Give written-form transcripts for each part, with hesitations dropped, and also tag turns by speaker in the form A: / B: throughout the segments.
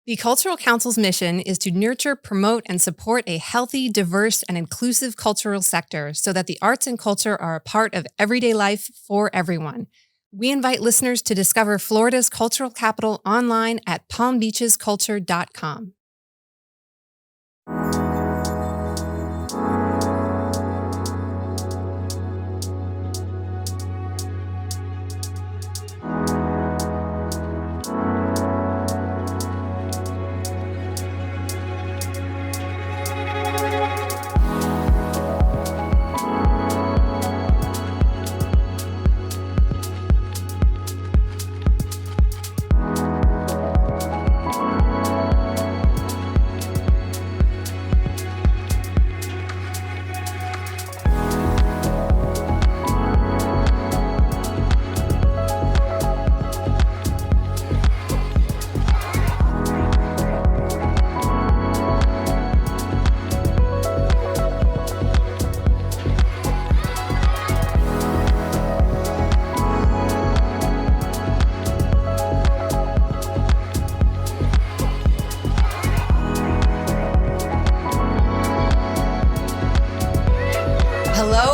A: The Cultural Council's mission is to nurture, promote, and support a healthy, diverse, and inclusive cultural sector so that the arts and culture are a part of everyday life for everyone. We invite listeners to discover Florida's cultural capital online at palmbeachesculture.com.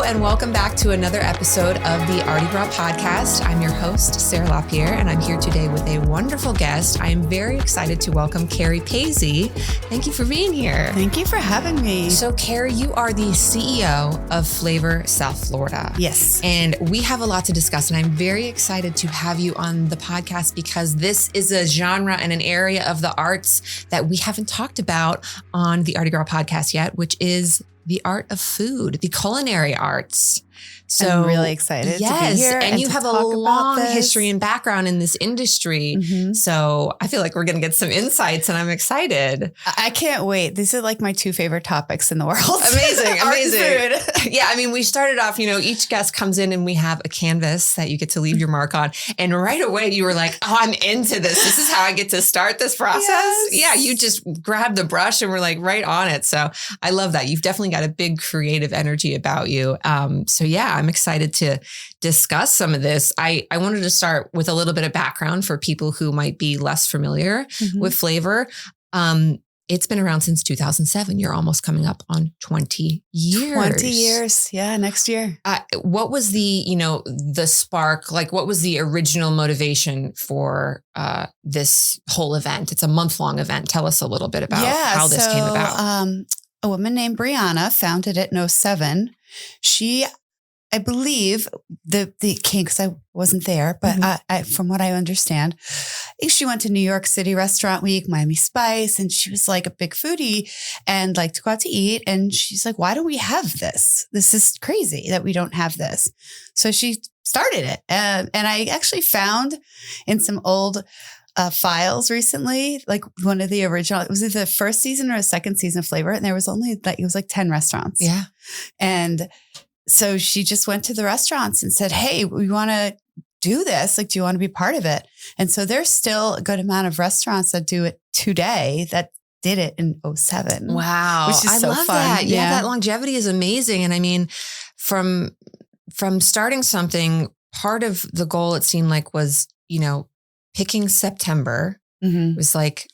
A: And welcome back to another episode of the ArtiGras podcast. I'm your host, Sarah LaPierre, and I'm here today with a wonderful guest. I am very excited to welcome Kerri Paizzi. Thank you for being here.
B: Thank you for having me.
A: So, Kerri, you are the CEO of Flavor South Florida.
B: Yes.
A: And we have a lot to discuss, and I'm very excited to have you on the podcast because this is a genre and an area of the arts that we haven't talked about on the ArtiGras podcast yet, which is the art of food, the culinary arts. So
B: I'm really excited
A: yes,
B: to be here.
A: And you have a long history and background in this industry. Mm-hmm. So I feel like we're going to get some insights and I'm excited.
B: I can't wait. These are like my two favorite topics in the world.
A: Amazing.
B: Art and
A: food. Yeah. I mean, we started off, each guest comes in and we have a canvas that you get to leave your mark on. And right away you were like, oh, I'm into this. This is how I get to start this process. Yes. Yeah. You just grabbed the brush and we're like right on it. So I love that. You've definitely got a big creative energy about you. So yeah, I'm excited to discuss some of this. I wanted to start with a little bit of background for people who might be less familiar with flavor. It's been around since 2007. You're almost coming up on 20 years.
B: 20 years. Yeah, next year.
A: What was the spark? Like, what was the original motivation for this whole event? It's a month-long event. Tell us a little bit about how this came about.
B: A woman named Brianna founded it in 2007. I believe the king, because I wasn't there, but I, from what I understand, I think she went to New York City Restaurant Week, Miami Spice, and she was like a big foodie and liked to go out to eat. And she's like, why don't we have this? This is crazy that we don't have this. So she started it. And I actually found in some old files recently, like one of the original, it was either the first season or the second season of Flavor. And there was only it was like 10 restaurants.
A: Yeah.
B: And so she just went to the restaurants and said, hey, we want to do this. Like, do you want to be part of it? And so there's still a good amount of restaurants that do it today that did it in 2007.
A: Wow.
B: Which is so
A: love
B: fun.
A: That. Yeah, that longevity is amazing. And I mean, from starting something, part of the goal, it seemed like was, picking September. It was like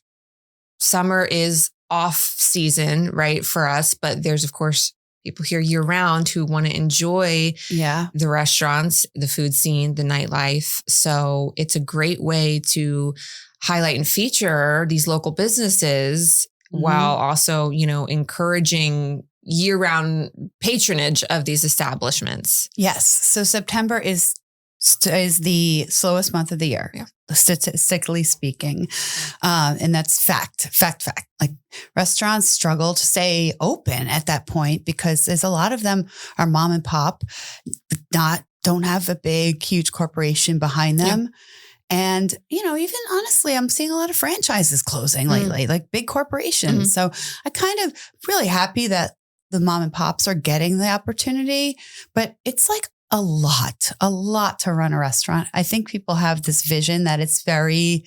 A: summer is off season, right, for us. But there's, of course, people here year round who want to enjoy the restaurants, the food scene, the nightlife. So it's a great way to highlight and feature these local businesses while also, encouraging year-round patronage of these establishments.
B: Yes. So September is the slowest month of the year, statistically speaking. And that's fact. Like restaurants struggle to stay open at that point because there's a lot of them are mom and pop, don't have a big, huge corporation behind them. Yeah. And, even honestly, I'm seeing a lot of franchises closing lately, like big corporations. So I'm kind of really happy that the mom and pops are getting the opportunity, but it's like a lot to run a restaurant. I think people have this vision that it's very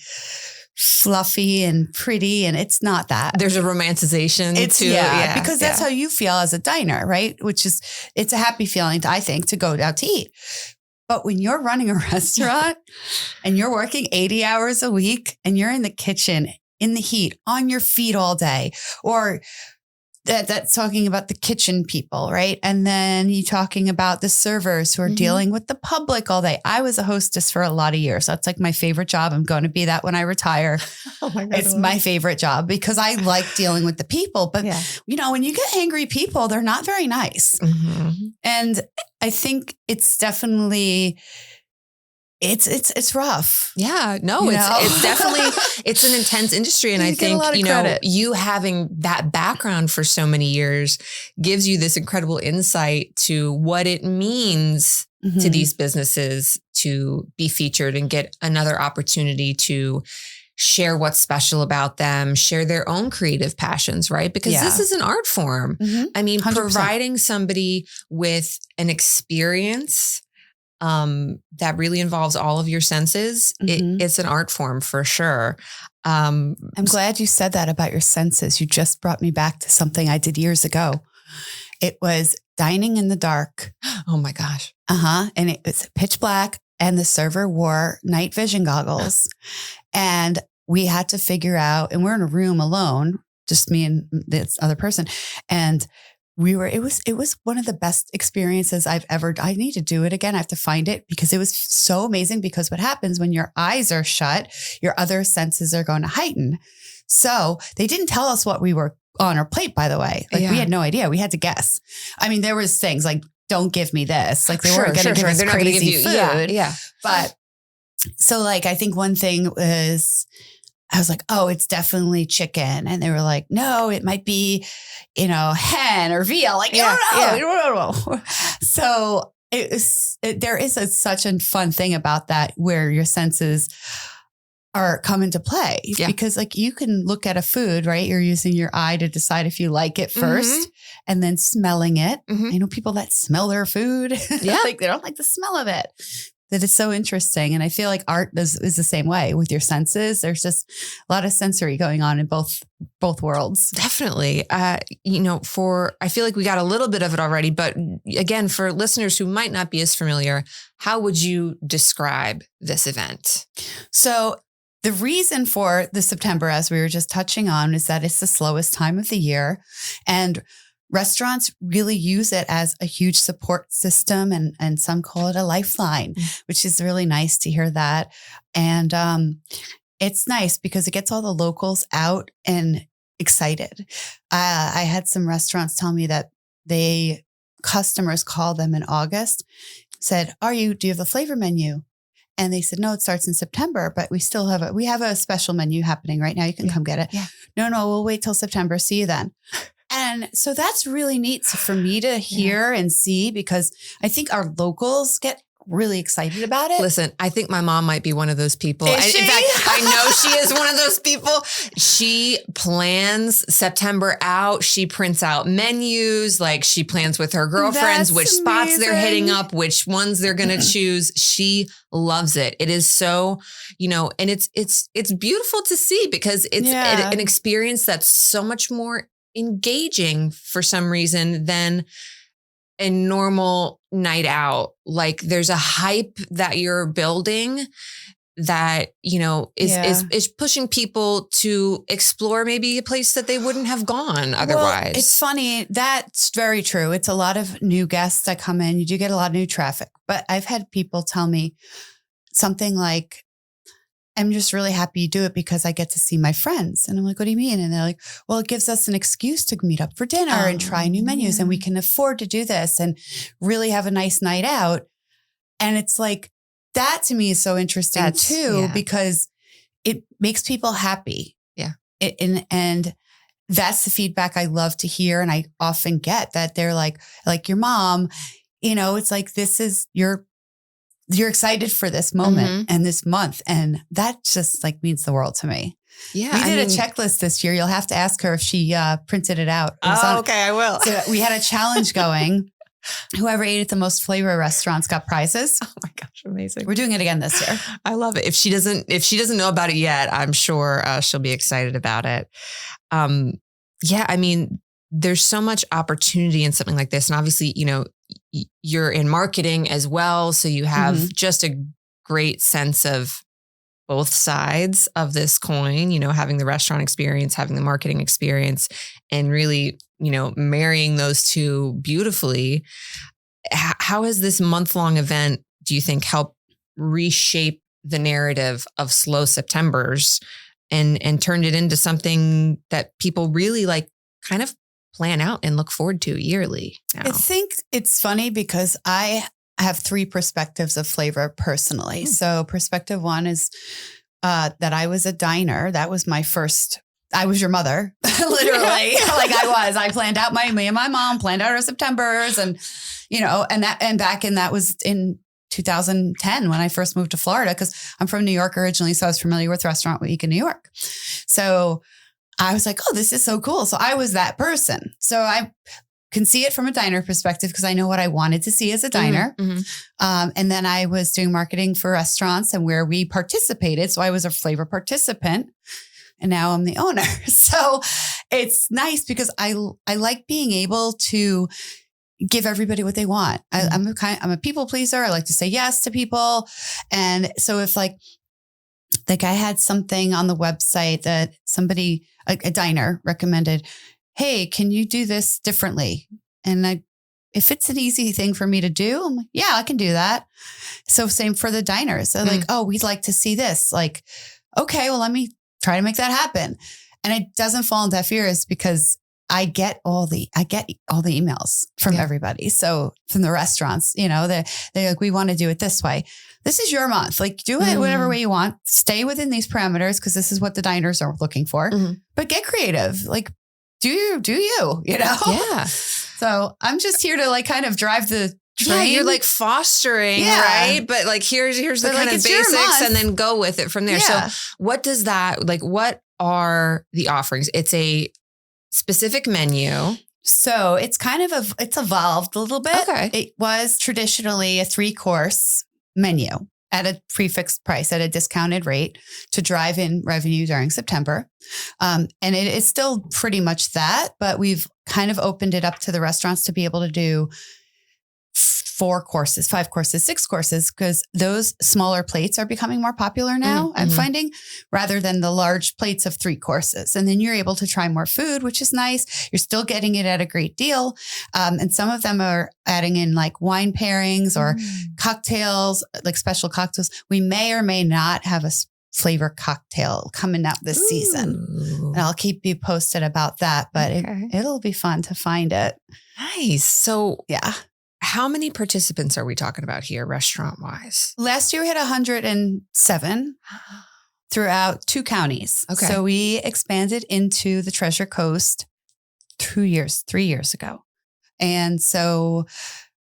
B: fluffy and pretty, and it's not that.
A: There's a romanticization to
B: it. Because that's how you feel as a diner, right? It's a happy feeling, I think, to go out to eat. But when you're running a restaurant and you're working 80 hours a week and you're in the kitchen in the heat, on your feet all day, or that's talking about the kitchen people, right? And then you talking about the servers who are dealing with the public all day. I was a hostess for a lot of years. That's like my favorite job. I'm going to be that when I retire.
A: Oh my God,
B: it's my favorite job because I like dealing with the people. But, when you get angry people, they're not very nice. And I think it's definitely... It's rough.
A: Yeah, no, it's definitely, it's an intense industry. And I think, you having that background for so many years gives you this incredible insight to what it means to these businesses to be featured and get another opportunity to share what's special about them, share their own creative passions, right? Because this is an art form. I mean, 100%. Providing somebody with an experience that really involves all of your senses. It's an art form for sure.
B: I'm glad you said that about your senses. You just brought me back to something I did years ago. It was dining in the dark.
A: Oh my gosh.
B: And it was pitch black and the server wore night vision goggles. And we had to figure out, and we're in a room alone, just me and this other person. And it was one of the best experiences I've ever, I need to do it again. I have to find it because it was so amazing, because what happens when your eyes are shut, your other senses are going to heighten. So they didn't tell us what we were on our plate, by the way. Like we had no idea. We had to guess. I mean, there was things like, don't give me this. Like they weren't going to give us crazy food.
A: Yeah.
B: But so like, I think one thing was, I was like, oh, it's definitely chicken. And they were like, no, it might be, hen or veal. Like, I don't know. So there is such a fun thing about that where your senses come into play because like you can look at a food, right? You're using your eye to decide if you like it first and then smelling it. I know people that smell their food. Like they don't like the smell of it. That is so interesting. And I feel like art is the same way with your senses. There's just a lot of sensory going on in both worlds.
A: Definitely. I feel like we got a little bit of it already, but again, for listeners who might not be as familiar, how would you describe this event?
B: So the reason for the September, as we were just touching on, is that it's the slowest time of the year, and restaurants really use it as a huge support system, and some call it a lifeline, which is really nice to hear that. And it's nice because it gets all the locals out and excited. I had some restaurants tell me that customers called them in August, said, do you have the flavor menu? And they said, no, it starts in September, but we still have a special menu happening right now. You can come get it. No, we'll wait till September. See you then. And so that's really neat for me to hear and see, because I think our locals get really excited about it.
A: Listen, I think my mom might be one of those people.
B: Is she?
A: In fact, I know she is one of those people. She plans September out. She prints out menus. Like she plans with her girlfriends, which spots they're hitting up, which ones they're going to choose. She loves it. It is so, and it's beautiful to see, because it's an experience that's so much more engaging for some reason than a normal night out. Like there's a hype that you're building that, is pushing people to explore maybe a place that they wouldn't have gone otherwise.
B: Well, it's funny. That's very true. It's a lot of new guests that come in. You do get a lot of new traffic, but I've had people tell me something like, I'm just really happy you do it because I get to see my friends. And I'm like, what do you mean? And they're like, well, it gives us an excuse to meet up for dinner and try new menus. And we can afford to do this and really have a nice night out. And it's like, that to me is so interesting because it makes people happy.
A: Yeah.
B: And that's the feedback I love to hear. And I often get that they're like your mom, it's like, this is you're excited for this moment and this month. And that just like means the world to me.
A: Yeah.
B: We did a checklist this year. You'll have to ask her if she printed it out.
A: Okay. I will.
B: So we had a challenge going. Whoever ate at the most flavor restaurants got prizes.
A: Oh my gosh. Amazing.
B: We're doing it again this year.
A: I love it. If she doesn't know about it yet, I'm sure she'll be excited about it. There's so much opportunity in something like this. And obviously, you're in marketing as well. So you have just a great sense of both sides of this coin, having the restaurant experience, having the marketing experience, and really, marrying those two beautifully. How has this month-long event, do you think, helped reshape the narrative of Slow Septembers and turned it into something that people really kind of plan out and look forward to yearly now?
B: I think it's funny because I have three perspectives of flavor personally. So perspective one is that I was a diner. That was my first. I was your mother, literally. I planned out me and my mom planned out our Septembers, and that was in 2010 when I first moved to Florida, because I'm from New York originally. So I was familiar with Restaurant Week in New York. So I was like, oh, this is so cool. So I was that person. So I can see it from a diner perspective because I know what I wanted to see as a diner. And then I was doing marketing for restaurants and where we participated. So I was a flavor participant. And now I'm the owner. So it's nice because I like being able to give everybody what they want. I'm a people pleaser. I like to say yes to people. And so if I had something on the website that somebody, a diner recommended, hey, can you do this differently? And if it's an easy thing for me to do, I'm like, yeah, I can do that. So same for the diners. So oh, we'd like to see this. Okay, well, let me try to make that happen. And it doesn't fall on deaf ears because I get all the emails from everybody. So from the restaurants, they're like, we want to do it this way. This is your month. Do it whatever way you want. Stay within these parameters because this is what the diners are looking for. But get creative. Do you?
A: Yeah.
B: So I'm just here to kind of drive the train.
A: Yeah, you're fostering, right? But here's the kind of basics, and then go with it from there.
B: Yeah.
A: So what does that what are the offerings? It's a specific menu.
B: So it's it's evolved a little bit.
A: Okay. It
B: was traditionally a 3-course menu at a prefixed price at a discounted rate to drive in revenue during September. And it is still pretty much that, but we've kind of opened it up to the restaurants to be able to do 4 courses, 5 courses, 6 courses, because those smaller plates are becoming more popular now, I'm finding, rather than the large plates of 3 courses. And then you're able to try more food, which is nice. You're still getting it at a great deal. And some of them are adding in wine pairings or cocktails, special cocktails. We may or may not have a flavor cocktail coming up this season. And I'll keep you posted about that, but it'll be fun to find it.
A: Nice. So
B: yeah.
A: How many participants are we talking about here, restaurant-wise?
B: Last year we had 107 throughout 2 counties.
A: Okay.
B: So we expanded into the Treasure Coast 3 years ago. And so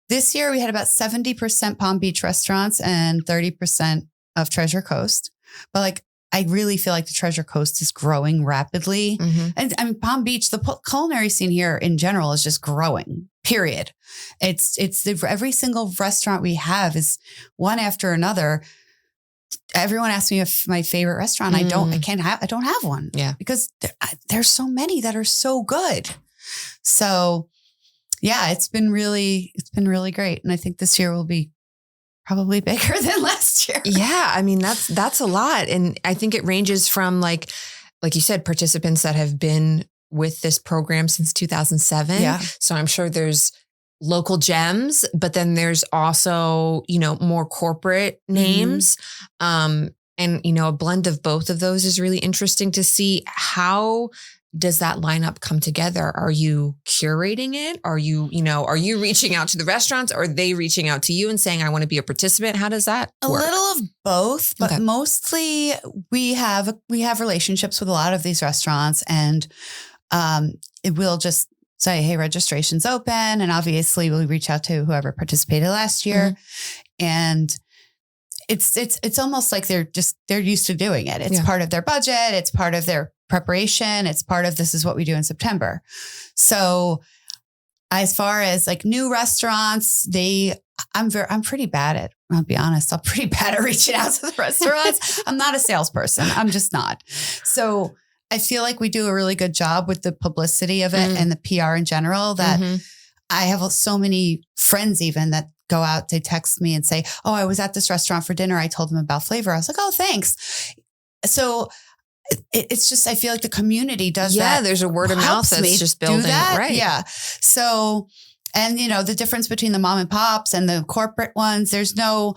B: this year we had about 70% Palm Beach restaurants and 30% of Treasure Coast. But I really feel like the Treasure Coast is growing rapidly. And I mean, Palm Beach, the culinary scene here in general is just growing, period. Every single restaurant we have is one after another. Everyone asks me if my favorite restaurant. I don't have one.
A: Yeah.
B: Because there's so many that are so good. So yeah, it's been really great. And I think this year will be probably bigger than last year.
A: Yeah. I mean, that's a lot. And I think it ranges from like you said, participants that have been with this program since 2007.
B: Yeah.
A: So I'm sure there's local gems, but then there's also, more corporate names. And, a blend of both of those is really interesting to see. How does that lineup come together? Are you curating it? Are you reaching out to the restaurants? Or are they reaching out to you and saying, I want to be a participant? How does that work?
B: A little of both, but mostly we have relationships with a lot of these restaurants, and it will just say, hey, registration's open. And obviously we'll reach out to whoever participated last year. And it's almost like they're used to doing it. It's part of their budget. It's part of their preparation. It's part of, this is what we do in September. So as far as new restaurants, I'm pretty bad at, I'll be honest, I'm pretty bad at reaching out to the restaurants. I'm not a salesperson. I'm just not. So I feel like we do a really good job with the publicity of it and the PR in general, that I have so many friends even that go out, they text me and say, oh, I was at this restaurant for dinner. I told them about flavor. I was like, oh, thanks. So it's just, I feel like the community does that.
A: Yeah, there's a word of mouth that's just building. Right.
B: Yeah. So, and the difference between the mom and pops and the corporate ones, there's no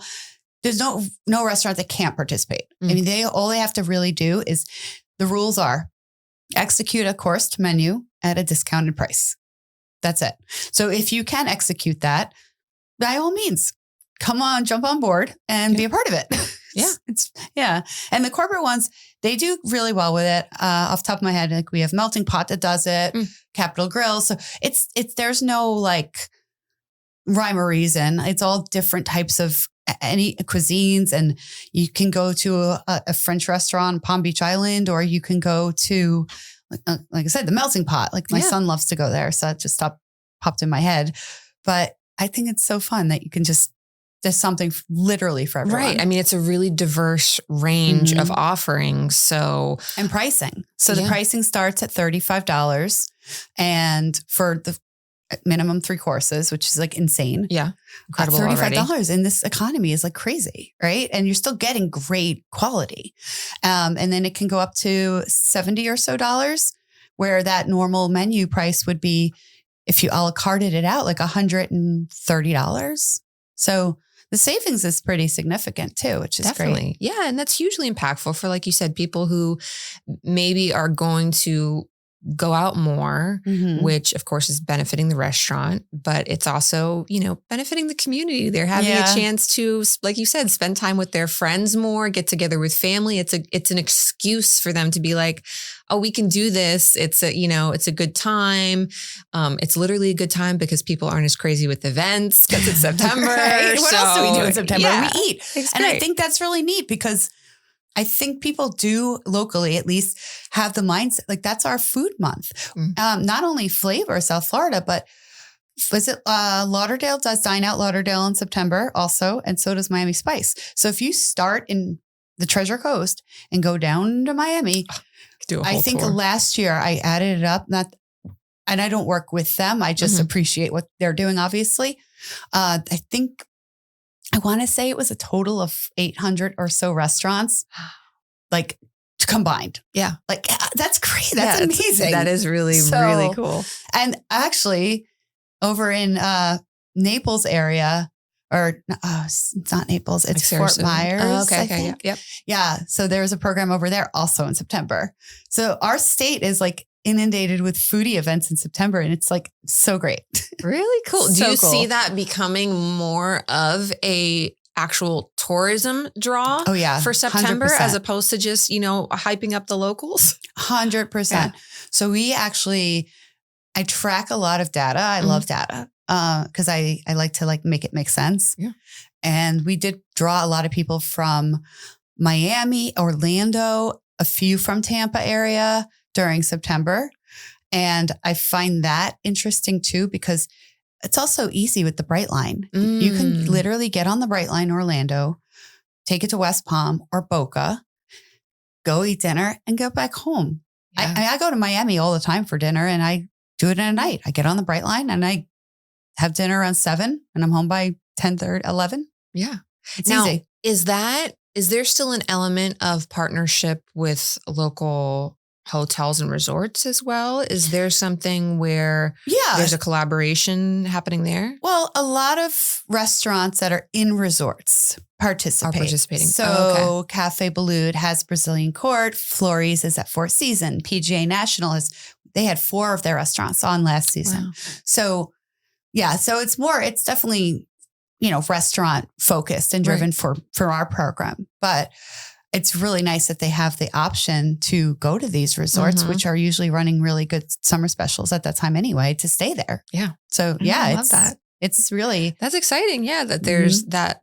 B: restaurant that can't participate. I mean, all they have to really do is, the rules are execute a coursed menu at a discounted price. That's it. So if you can execute that, by all means, come on, jump on board and be a part of it.
A: Yeah.
B: And the corporate ones, they do really well with it. Off the top of my head, like we have Melting Pot that does it, Capital Grill. So it's there's no like rhyme or reason. It's all different types of any cuisines, and you can go to a French restaurant on Palm Beach Island, or you can go to, like I said, the Melting Pot. Like my son loves to go there. So it just popped in my head. But I think it's so fun that you can just, there's something literally for everyone.
A: Right. I mean, it's a really diverse range of offerings. So,
B: and pricing. So the pricing starts at $35, and for the minimum 3 courses, which is like insane.
A: Yeah. Incredible.
B: $35 in this economy is like crazy. Right. And you're still getting great quality. And then it can go up to $70 or so, where that normal menu price would be, if you a la carted it out, like $130. So the savings is pretty significant too, which is great.
A: Yeah. And that's hugely impactful for, like you said, people who maybe are going to go out more, which of course is benefiting the restaurant, but it's also, benefiting the community. They're having a chance to, like you said, spend time with their friends more, get together with family. It's an excuse for them to be like, oh, we can do this. It's a good time. It's literally a good time because people aren't as crazy with events because it's September.
B: Right? What else do we do in September?
A: Yeah,
B: we eat. And I think that's really neat, because I think people do locally at least have the mindset, like that's our food month. Not only Flavor, South Florida, but was it Lauderdale does Dine Out Lauderdale in September also. And so does Miami Spice. So if you start in the Treasure Coast and go down to Miami, I think last year I added it up, and I don't work with them. I just appreciate what they're doing, obviously. I think I want to say it was a total of 800 or so restaurants, like combined.
A: Yeah.
B: Like that's great. That's amazing.
A: That is really, really cool.
B: And actually over in Naples area, or it's not Naples, it's like Fort Myers.
A: Oh, okay.
B: I think.
A: Yep.
B: Yeah. So there's a program over there also in September. So our state is like inundated with foodie events in September, and it's like so great.
A: Really cool. Do you see that becoming more of a actual tourism draw for September
B: 100%.
A: as opposed to just, hyping up the locals?
B: 100%. Yeah. So I track a lot of data. I love data because I like to make it make sense.
A: Yeah.
B: And we did draw a lot of people from Miami, Orlando, a few from Tampa area during September. And I find that interesting too, because it's also easy with the Brightline. You can literally get on the Brightline Orlando, take it to West Palm or Boca, go eat dinner and go back home. Yeah. I go to Miami all the time for dinner, and I do it in a night. I get on the Brightline and I have dinner around 7 and I'm home by 10:30, 11.
A: Yeah.
B: It's
A: now,
B: easy.
A: Is there still an element of partnership with local hotels and resorts as well? Is there something where there's a collaboration happening there?
B: Well, a lot of restaurants that are in resorts are participating. So Cafe Boulud has Brazilian Court. Flores is at Four Seasons. PGA National they had 4 of their restaurants on last season. Wow. So it's definitely, restaurant focused and driven for our program. But it's really nice that they have the option to go to these resorts, which are usually running really good summer specials at that time anyway, to stay there.
A: Yeah.
B: So I love that. It's really,
A: that's exciting. Yeah. That there's that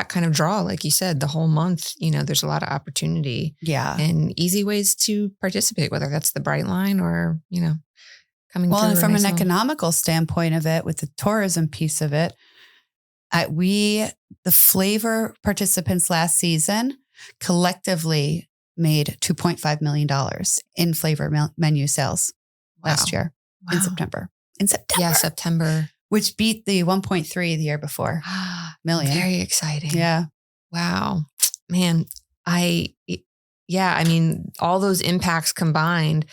A: kind of draw, like you said, the whole month, there's a lot of opportunity.
B: Yeah.
A: And easy ways to participate, whether that's the Brightline or, coming through.
B: Well, and from an economical standpoint of it, with the tourism piece of it, the Flavor participants last season collectively made $2.5 million in Flavor menu sales last year in September.
A: Yeah, September.
B: which beat the 1.3 the year before million.
A: Very exciting.
B: Yeah.
A: Wow, man. I mean, all those impacts combined,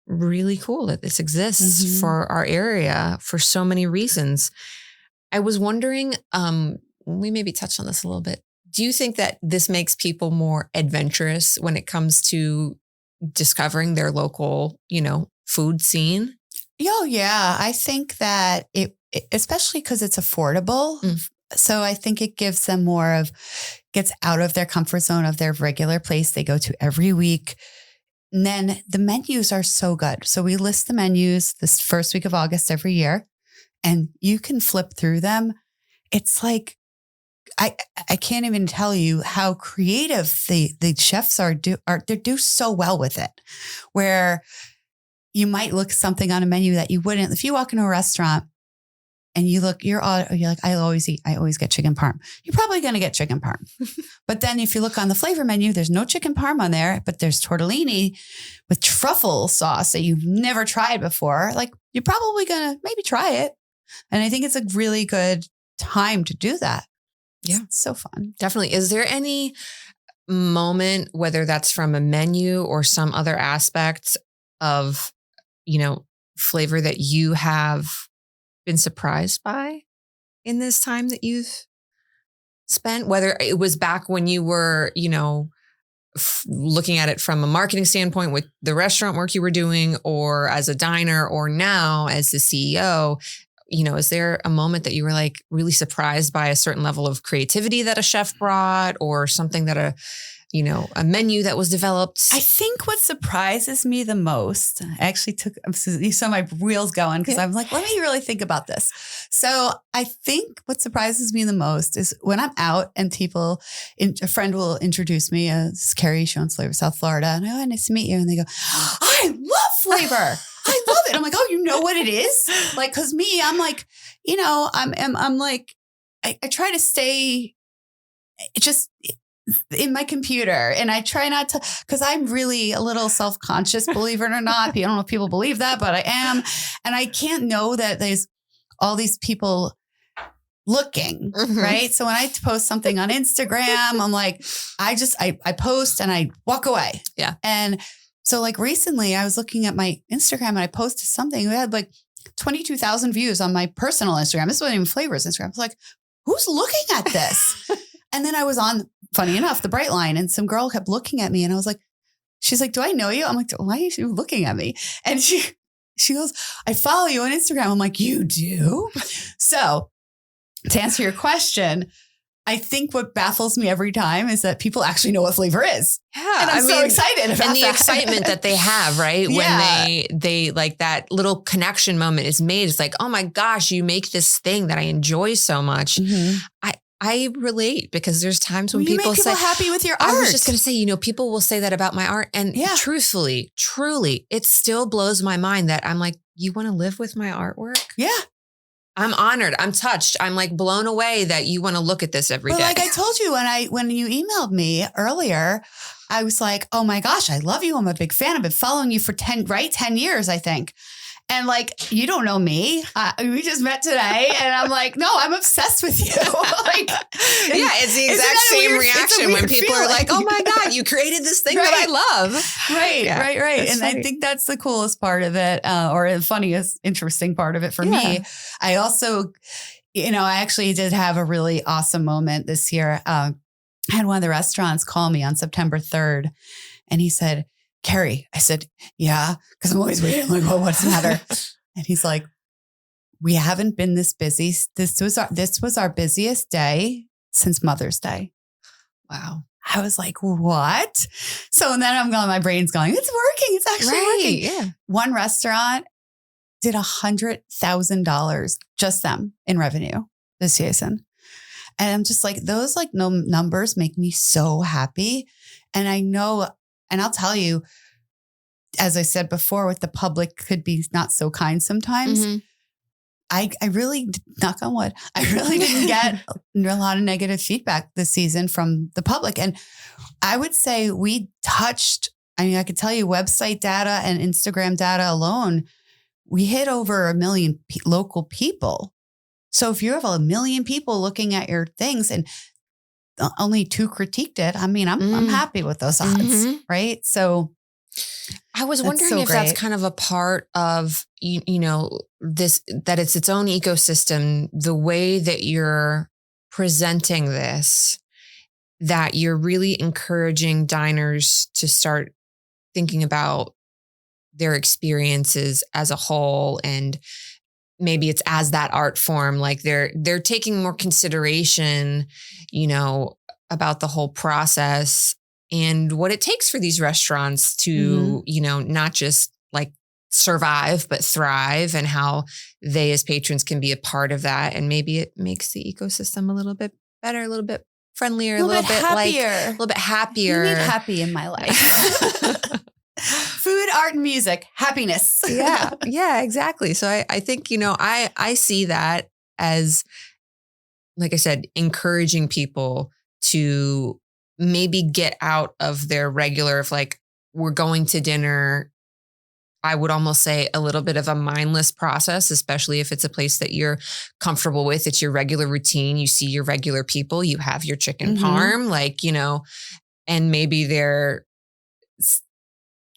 A: really cool that this exists for our area for so many reasons. I was wondering, we maybe touched on this a little bit. Do you think that this makes people more adventurous when it comes to discovering their local, food scene?
B: Oh, yeah. I think that especially because it's affordable. So I think it gives them gets out of their comfort zone of their regular place they go to every week. And then the menus are so good. So we list the menus this first week of August every year, and you can flip through them. It's like, I can't even tell you how creative the chefs they do so well with it, where you might look something on a menu that you wouldn't. If you walk into a restaurant and you're like, I always get chicken parm. You're probably going to get chicken parm. But then if you look on the flavor menu, there's no chicken parm on there, but there's tortellini with truffle sauce that you've never tried before. Like, you're probably going to maybe try it. And I think it's a really good time to do that.
A: Yeah.
B: It's so fun.
A: Definitely. Is there any moment, whether that's from a menu or some other aspect of, flavor that you have been surprised by in this time that you've spent, whether it was back when you were, looking at it from a marketing standpoint with the restaurant work you were doing, or as a diner, or now as the CEO, is there a moment that you were like really surprised by a certain level of creativity that a chef brought, or something that a menu that was developed?
B: I think what surprises me the most, I actually you saw my wheels going because I'm like, let me really think about this. So I think what surprises me the most is when I'm out and a friend will introduce me as Kerri, she owns Flavor South Florida. And I go, nice to meet you. And they go, I love flavor. I love it. I'm like, oh, you know what it is? Like, cause me, I'm like, I'm like, I try to stay just in my computer, and I try not to, because I'm really a little self-conscious, believe it or not. I don't know if people believe that, but I am. And I can't know that there's all these people looking, right? So when I post something on Instagram, I'm like, I post and I walk away. Yeah. And so like recently I was looking at my Instagram and I posted something. We had like 22,000 views on my personal Instagram. This wasn't even Flavors Instagram. I was like, who's looking at this? And then I was on, funny enough, the Bright Line, and some girl kept looking at me, and I was like, she's like, do I know you? I'm like, why is she looking at me? And she goes, I follow you on Instagram. I'm like, you do? So to answer your question, I think what baffles me every time is that people actually know what flavor is. Yeah. And I'm so excited about
A: and the excitement that they have, right? Yeah. When they like that little connection moment is made. It's like, oh my gosh, you make this thing that I enjoy so much. I relate, because there's times when people say,
B: happy with your art.
A: I was just going to say, people will say that about my art. And truthfully, truly, it still blows my mind that I'm like, you want to live with my artwork?
B: Yeah.
A: I'm honored. I'm touched. I'm like blown away that you want to look at this every day.
B: Like I told you when you emailed me earlier, I was like, oh my gosh, I love you. I'm a big fan. I've been following you for 10 years, I think. And like, you don't know me. We just met today, and I'm like, no, I'm obsessed with you. Like,
A: it's the exact same reaction when people are like, oh my God, you created this thing that I love.
B: Right. And funny. I think that's the coolest part of it, or the funniest, interesting part of it for me. I also, I actually did have a really awesome moment this year. I had one of the restaurants call me on September 3rd, and he said, Kerri, I said, yeah, because I'm always waiting. I'm like, well, what's the matter? And he's like, we haven't been this busy. This was our busiest day since Mother's Day.
A: Wow.
B: I was like, what? So then my brain's going, it's working. It's actually working. Yeah. One restaurant did $100,000, just them, in revenue this season. And I'm just like, those like no numbers make me so happy. And I know, and I'll tell you, as I said before, with the public could be not so kind sometimes. I really, knock on wood, I really didn't get a lot of negative feedback this season from the public. And I would say I could tell you website data and Instagram data alone, we hit over 1 million local people. So if you have 1 million people looking at your things and only 2 critiqued it, I mean, I'm happy with those odds, right? So
A: I was wondering if that's kind of a part of, you know, this, that it's its own ecosystem, the way that you're presenting this, that you're really encouraging diners to start thinking about their experiences as a whole. And maybe it's as that art form, like they're taking more consideration, you know, about the whole process and what it takes for these restaurants to, you know, not just like survive, but thrive, and how they as patrons can be a part of that. And maybe it makes the ecosystem a little bit better, a little bit friendlier, a little bit
B: happier.
A: like a little bit happier.
B: You need happy in my life. Food, art, and music, happiness.
A: Yeah, exactly. So I think, you know, I see that as, like I said, encouraging people to maybe get out of their regular, of like, we're going to dinner. I would almost say a little bit of a mindless process, especially if it's a place that you're comfortable with. It's your regular routine. You see your regular people, you have your chicken parm, like, you know, and maybe they're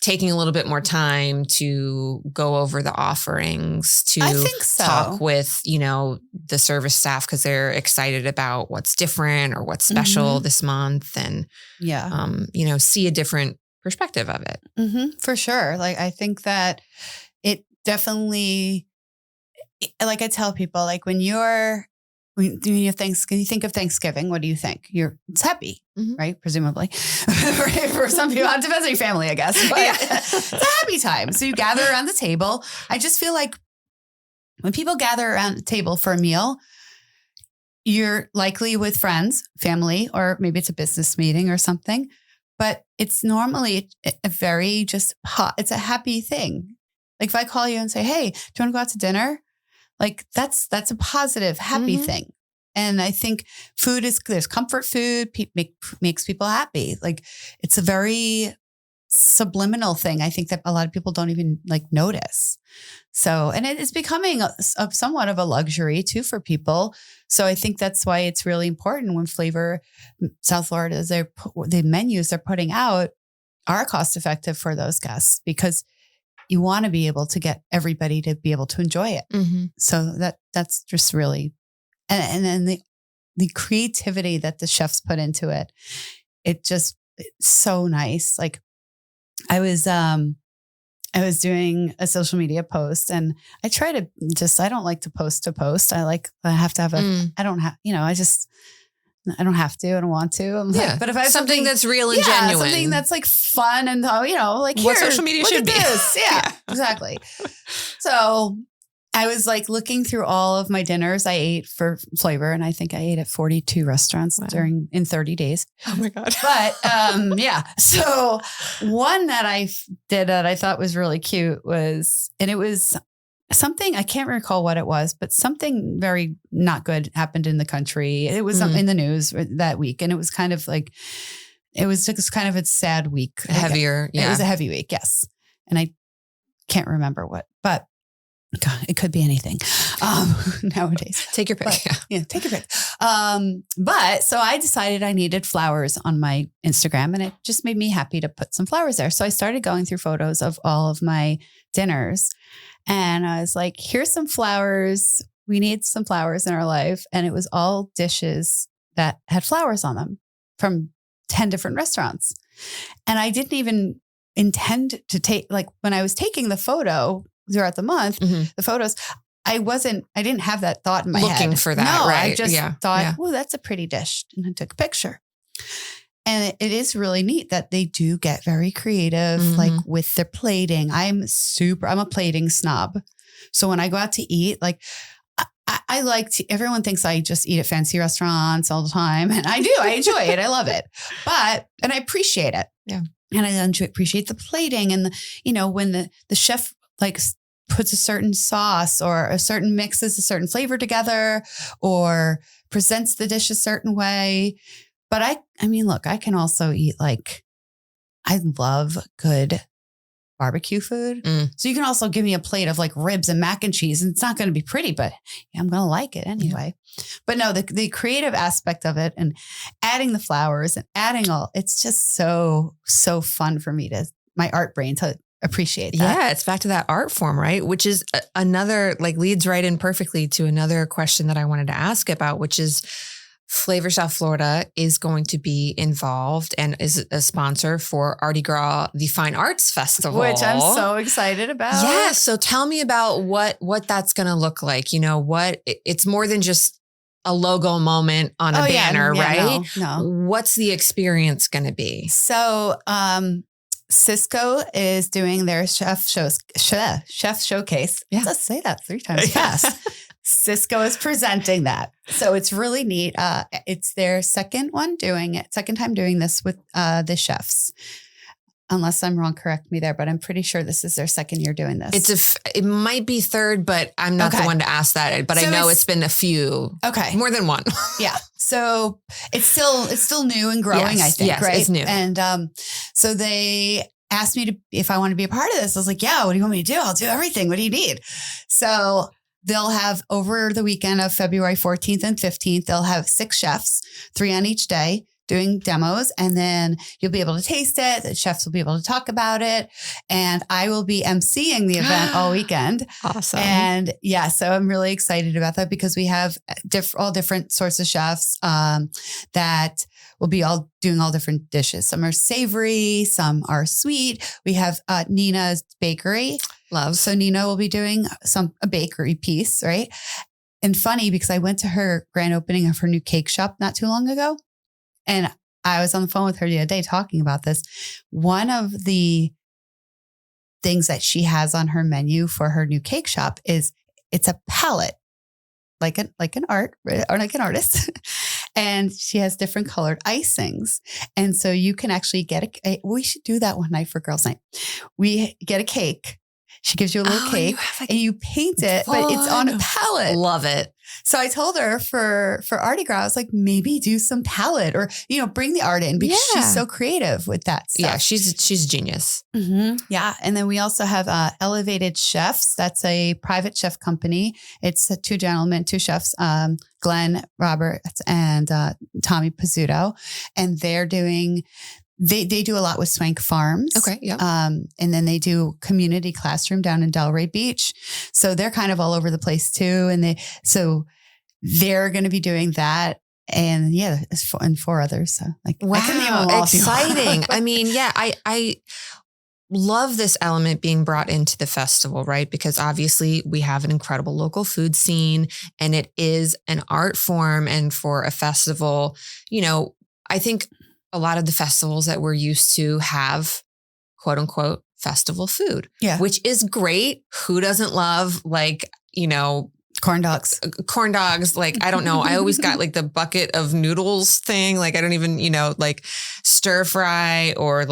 A: taking a little bit more time to go over the offerings, to
B: I think so.
A: Talk with, you know, the service staff, because they're excited about what's different or what's special this month, and, you know, see a different perspective of it.
B: For sure. Like, I think that it definitely, like I tell people, like when you think of Thanksgiving, what do you think? It's happy, right? Presumably. For some people, it depends on your family, I guess. But it's a happy time. So you gather around the table. I just feel like when people gather around the table for a meal, you're likely with friends, family, or maybe it's a business meeting or something. But it's normally a very just hot, it's a happy thing. Like if I call you and say, hey, do you want to go out to dinner? Like that's a positive, happy thing. And I think there's comfort food, makes people happy. Like it's a very subliminal thing. I think that a lot of people don't even like notice. So, and it is becoming somewhat of a luxury too for people. So I think that's why it's really important when Flavor South Florida, the menus they're putting out are cost effective for those guests, because you want to be able to get everybody to be able to enjoy it. So that's just really, and then the creativity that the chefs put into it, it's so nice. Like I was doing a social media post, and I try to I don't like to post. I have to have I don't have to. I don't want to. I'm like, but if I have something
A: that's real and genuine,
B: something that's like fun and, you know, like
A: what social media should be.
B: Yeah, exactly. So I was like looking through all of my dinners I ate for Flavor, and I think I ate at 42 restaurants in 30 days.
A: Oh my God.
B: But yeah. So one that I did that I thought was really cute it was something, I can't recall what it was, but something very not good happened in the country. It was in the news that week. And it was kind of like, it was just kind of a sad week.
A: Heavier. Yeah.
B: It was a heavy week. Yes. And I can't remember what, but God, it could be anything nowadays.
A: Take your pick.
B: Take your pick. But so I decided I needed flowers on my Instagram, and it just made me happy to put some flowers there. So I started going through photos of all of my dinners, and I was like, here's some flowers. We need some flowers in our life. And it was all dishes that had flowers on them from 10 different restaurants. And I didn't even intend to take, like when I was taking the photo throughout the month, the photos, I didn't have that thought in my head.
A: Looking for that,
B: no,
A: right?
B: I just thought, oh, that's a pretty dish. And I took a picture. And it is really neat that they do get very creative, like with their plating. I'm a plating snob. So when I go out to eat, like I like to, everyone thinks I just eat at fancy restaurants all the time. And I do, I enjoy it. I love it. And I appreciate it.
A: Yeah.
B: And I appreciate the plating and when the chef like puts a certain sauce or a certain mixes a certain flavor together or presents the dish a certain way. But I mean, look, I can also eat I love good barbecue food. So you can also give me a plate of like ribs and mac and cheese, and it's not going to be pretty, but I'm going to like it anyway. Yeah. But no, the creative aspect of it and adding the flowers and adding it's just so fun for me my art brain to appreciate that.
A: Yeah, it's back to that art form, right? Which is another, like, leads right in perfectly to another question that I wanted to ask about, which is Flavor South Florida is going to be involved and is a sponsor for ArtiGras, the Fine Arts Festival.
B: Which I'm so excited about.
A: Yeah. So tell me about what that's going to look like. You know, it's more than just a logo moment on a banner, right?
B: No.
A: What's the experience going to be?
B: So, Cisco is doing their chef showcase.
A: Yeah.
B: Let's say that 3 times fast. Cisco is presenting that. So it's really neat. It's their second time doing this with the chefs. Unless I'm wrong, correct me there, but I'm pretty sure this is their second year doing this.
A: It might be third, but I'm not the one to ask that. But so I know it's been a few.
B: Okay.
A: More than one.
B: Yeah. So it's still new and growing, I think, right?
A: It's new.
B: And so they asked me if I want to be a part of this. I was like, yeah, what do you want me to do? I'll do everything. What do you need? So they'll have over the weekend of February 14th and 15th, they'll have 6 chefs, 3 on each day, doing demos, and then you'll be able to taste it. The chefs will be able to talk about it. And I will be emceeing the event all weekend.
A: Awesome.
B: And yeah, so I'm really excited about that because we have all different sorts of chefs that will be all doing all different dishes. Some are savory, some are sweet. We have Nina's Bakery.
A: Love.
B: So Nina will be doing a bakery piece, right? And funny because I went to her grand opening of her new cake shop not too long ago. And I was on the phone with her the other day talking about this. One of the things that she has on her menu for her new cake shop is it's a palette, like an artist. And she has different colored icings. And so you can actually get we should do that one night for girls' night. We get a cake. She gives you a little cake and you paint it, but it's on a palette.
A: Love it.
B: So I told her for ArtiGras, I was like, maybe do some palette or, bring the art in because she's so creative with that stuff.
A: Yeah, she's genius.
B: Mm-hmm. Yeah. And then we also have Elevated Chefs. That's a private chef company. It's 2 gentlemen, 2 chefs, Glenn Roberts and Tommy Pizzuto. And they're doing... They do a lot with Swank Farms.
A: Okay. Yeah.
B: And then they do community classroom down in Delray Beach. So they're kind of all over the place too. And they're going to be doing that. And yeah, and 4 others. So
A: wow,
B: I can name them all
A: exciting. I mean, yeah, I love this element being brought into the festival, right? Because obviously we have an incredible local food scene and it is an art form. And for a festival, I think a lot of the festivals that we're used to have quote unquote festival food, which is great. Who doesn't love
B: corn dogs?
A: Like, I don't know. I always got like the bucket of noodles thing. Like, I don't even, stir fry or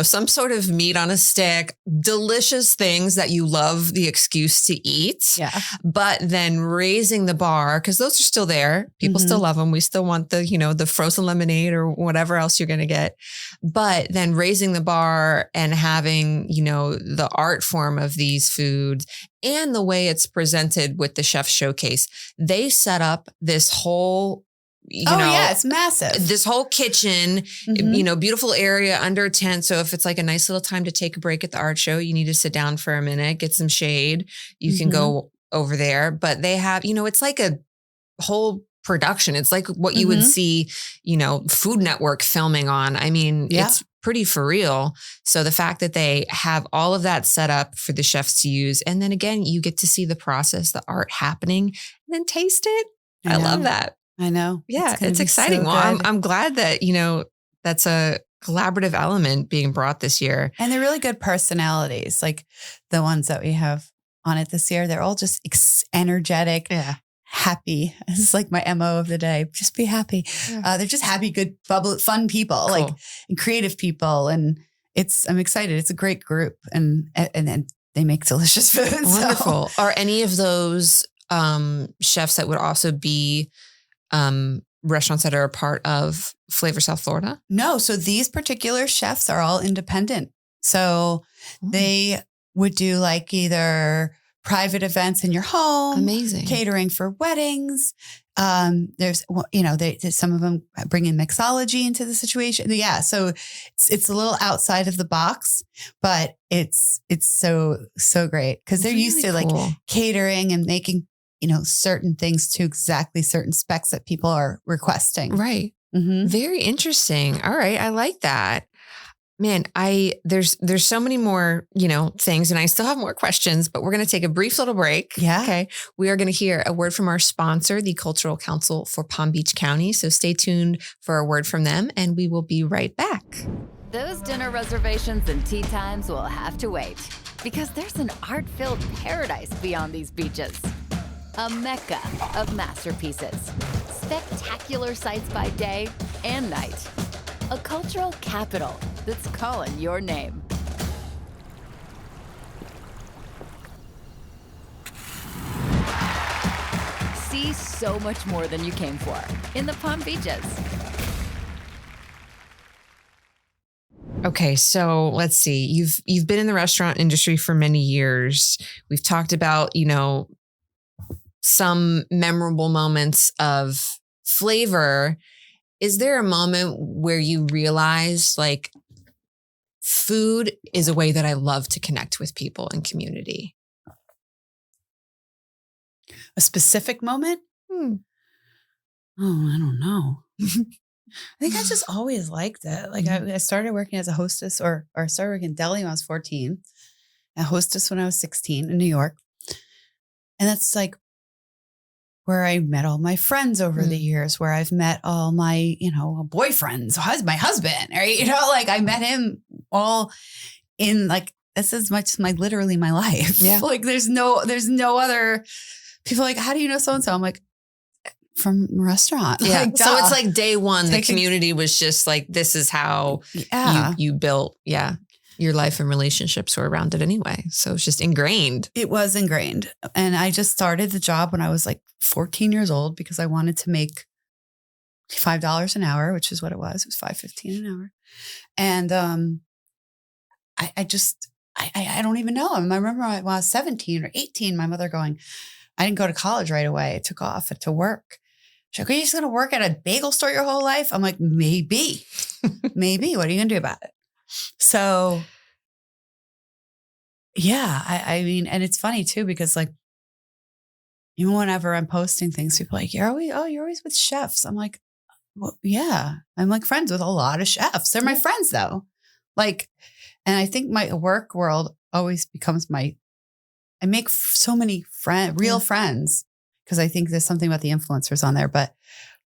A: some sort of meat on a stick, delicious things that you love the excuse to eat.
B: Yeah.
A: But then raising the bar, because those are still there. People still love them. We still want the frozen lemonade or whatever else you're going to get. But then raising the bar and having, the art form of these foods and the way it's presented with the chef showcase, they set up this whole,
B: it's massive.
A: This whole kitchen, beautiful area under a tent. So if it's like a nice little time to take a break at the art show, you need to sit down for a minute, get some shade, you can go over there. But they have, it's like a whole production. It's like what you would see, Food Network filming on. I mean, it's pretty for real. So the fact that they have all of that set up for the chefs to use. And then again, you get to see the process, the art happening and then taste it. I love that.
B: I know.
A: Yeah. It's exciting. So I'm glad that, that's a collaborative element being brought this year.
B: And they're really good personalities. Like the ones that we have on it this year, they're all just energetic.
A: Yeah.
B: Happy. This is like my MO of the day. Just be happy. Yeah. They're just happy, good, fun people,
A: cool.
B: And creative people. And I'm excited. It's a gret group and then they make delicious food.
A: Wonderful. So. Are any of those chefs that would also be restaurants that are a part of Flavor South Florida?
B: No. So these particular chefs are all independent So they would do like either private events in your home,
A: amazing
B: catering for weddings. There's, some of them bring in mixology into the situation. Yeah. So it's a little outside of the box, but it's so great because they're
A: really
B: used to like catering and making, certain things to exactly certain specs that people are requesting.
A: Right. Mm-hmm. Very interesting. All right. I like that. Man, there's so many more, things, and I still have more questions, but we're going to take a brief little break.
B: Yeah.
A: Okay. We are going to hear a word from our sponsor, the Cultural Council for Palm Beach County. So stay tuned for a word from them, and we will be right back.
C: Those dinner reservations and tea times will have to wait because there's an art-filled paradise beyond these beaches. A mecca of masterpieces, spectacular sights by day and night. A cultural capital that's calling your name. See so much more than you came for in the Palm Beaches.
A: Okay, so let's see. You've been in the restaurant industry for many years. We've talked about, some memorable moments of flavor. Is there a moment where you realize like food is a way that I love to connect with people and community?
B: A specific moment? Oh, I don't know. I think I just always liked it. Like I started working as a hostess or I started working in deli when I was 14, a hostess when I was 16 in New York. And that's like where I met all my friends over the years, where I've met all my, boyfriends, my husband, right? Like I met him all in like, this is literally my life.
A: Yeah.
B: Like there's no other people like, how do you know so-and-so? I'm like, from a restaurant.
A: Yeah.
B: Like,
A: so it's like day one, the community was just like, this is how you built, your life and relationships were around it anyway. So it's just ingrained.
B: It was ingrained. And I just started the job when I was like 14 years old because I wanted to make $5 an hour, which is what it was. It was $5.15 an hour. And I don't even know. I remember when I was 17 or 18, my mother going, I didn't go to college right away. I took off to work. She's like, are you just going to work at a bagel store your whole life? I'm like, maybe. Maybe. What are you going to do about it? So, yeah, I mean, and it's funny too, because like, even whenever I'm posting things, people are like, you're always with chefs. I'm like, well, yeah, I'm like friends with a lot of chefs. They're my friends though. Like, and I think my work world always becomes I make so many real friends because I think there's something about the influencers on there, but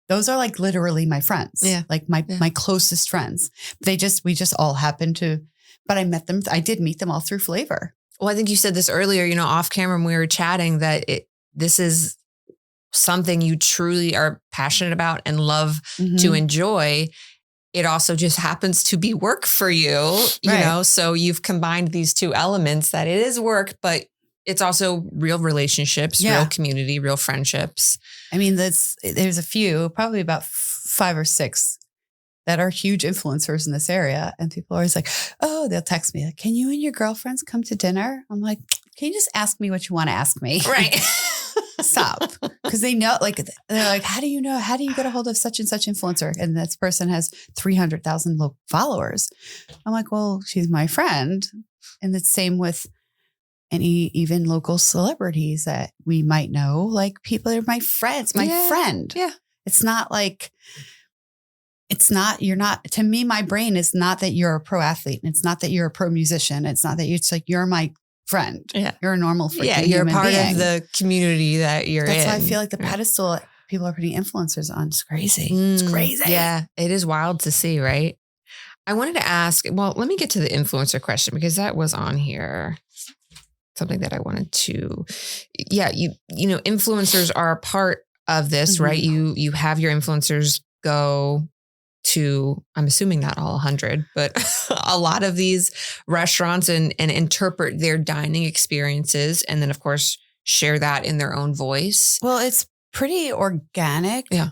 B: those are like literally my friends.
A: Yeah.
B: Like my closest friends. We just all happened to, but I met them. I did meet them all through flavor.
A: Well, I think you said this earlier, off camera when we were chatting that this is something you truly are passionate about and love to enjoy. It also just happens to be work for you,
B: right.
A: So you've combined these two elements that it is work, but it's also real relationships, real community, real friendships.
B: I mean, there's a few, probably about 5 or 6 that are huge influencers in this area. And people are always like, oh, they'll text me, like, can you and your girlfriends come to dinner? I'm like, can you just ask me what you want to ask me?
A: Right.
B: Stop. Because they know, like, they're like, how do you get a hold of such and such influencer? And this person has 300,000 followers. I'm like, well, she's my friend. And the same with even local celebrities that we might know, like people are my friends, friend.
A: Yeah.
B: It's not like, to me, my brain is not that you're a pro athlete. It's not that you're a pro musician. It's not that it's like, you're my friend.
A: Yeah.
B: You're a normal freaking
A: you're
B: human
A: part
B: being.
A: of the community that you're in.
B: That's why I feel like the pedestal people are putting influencers on is crazy. It's crazy.
A: Yeah. It is wild to see, right? I wanted to ask, well, let me get to the influencer question because that was on here. Something that I wanted to, influencers are a part of this, right? You have your influencers go to, I'm assuming not all 100, but a lot of these restaurants and interpret their dining experiences. And then of course, share that in their own voice.
B: Well, it's pretty organic.
A: Yeah.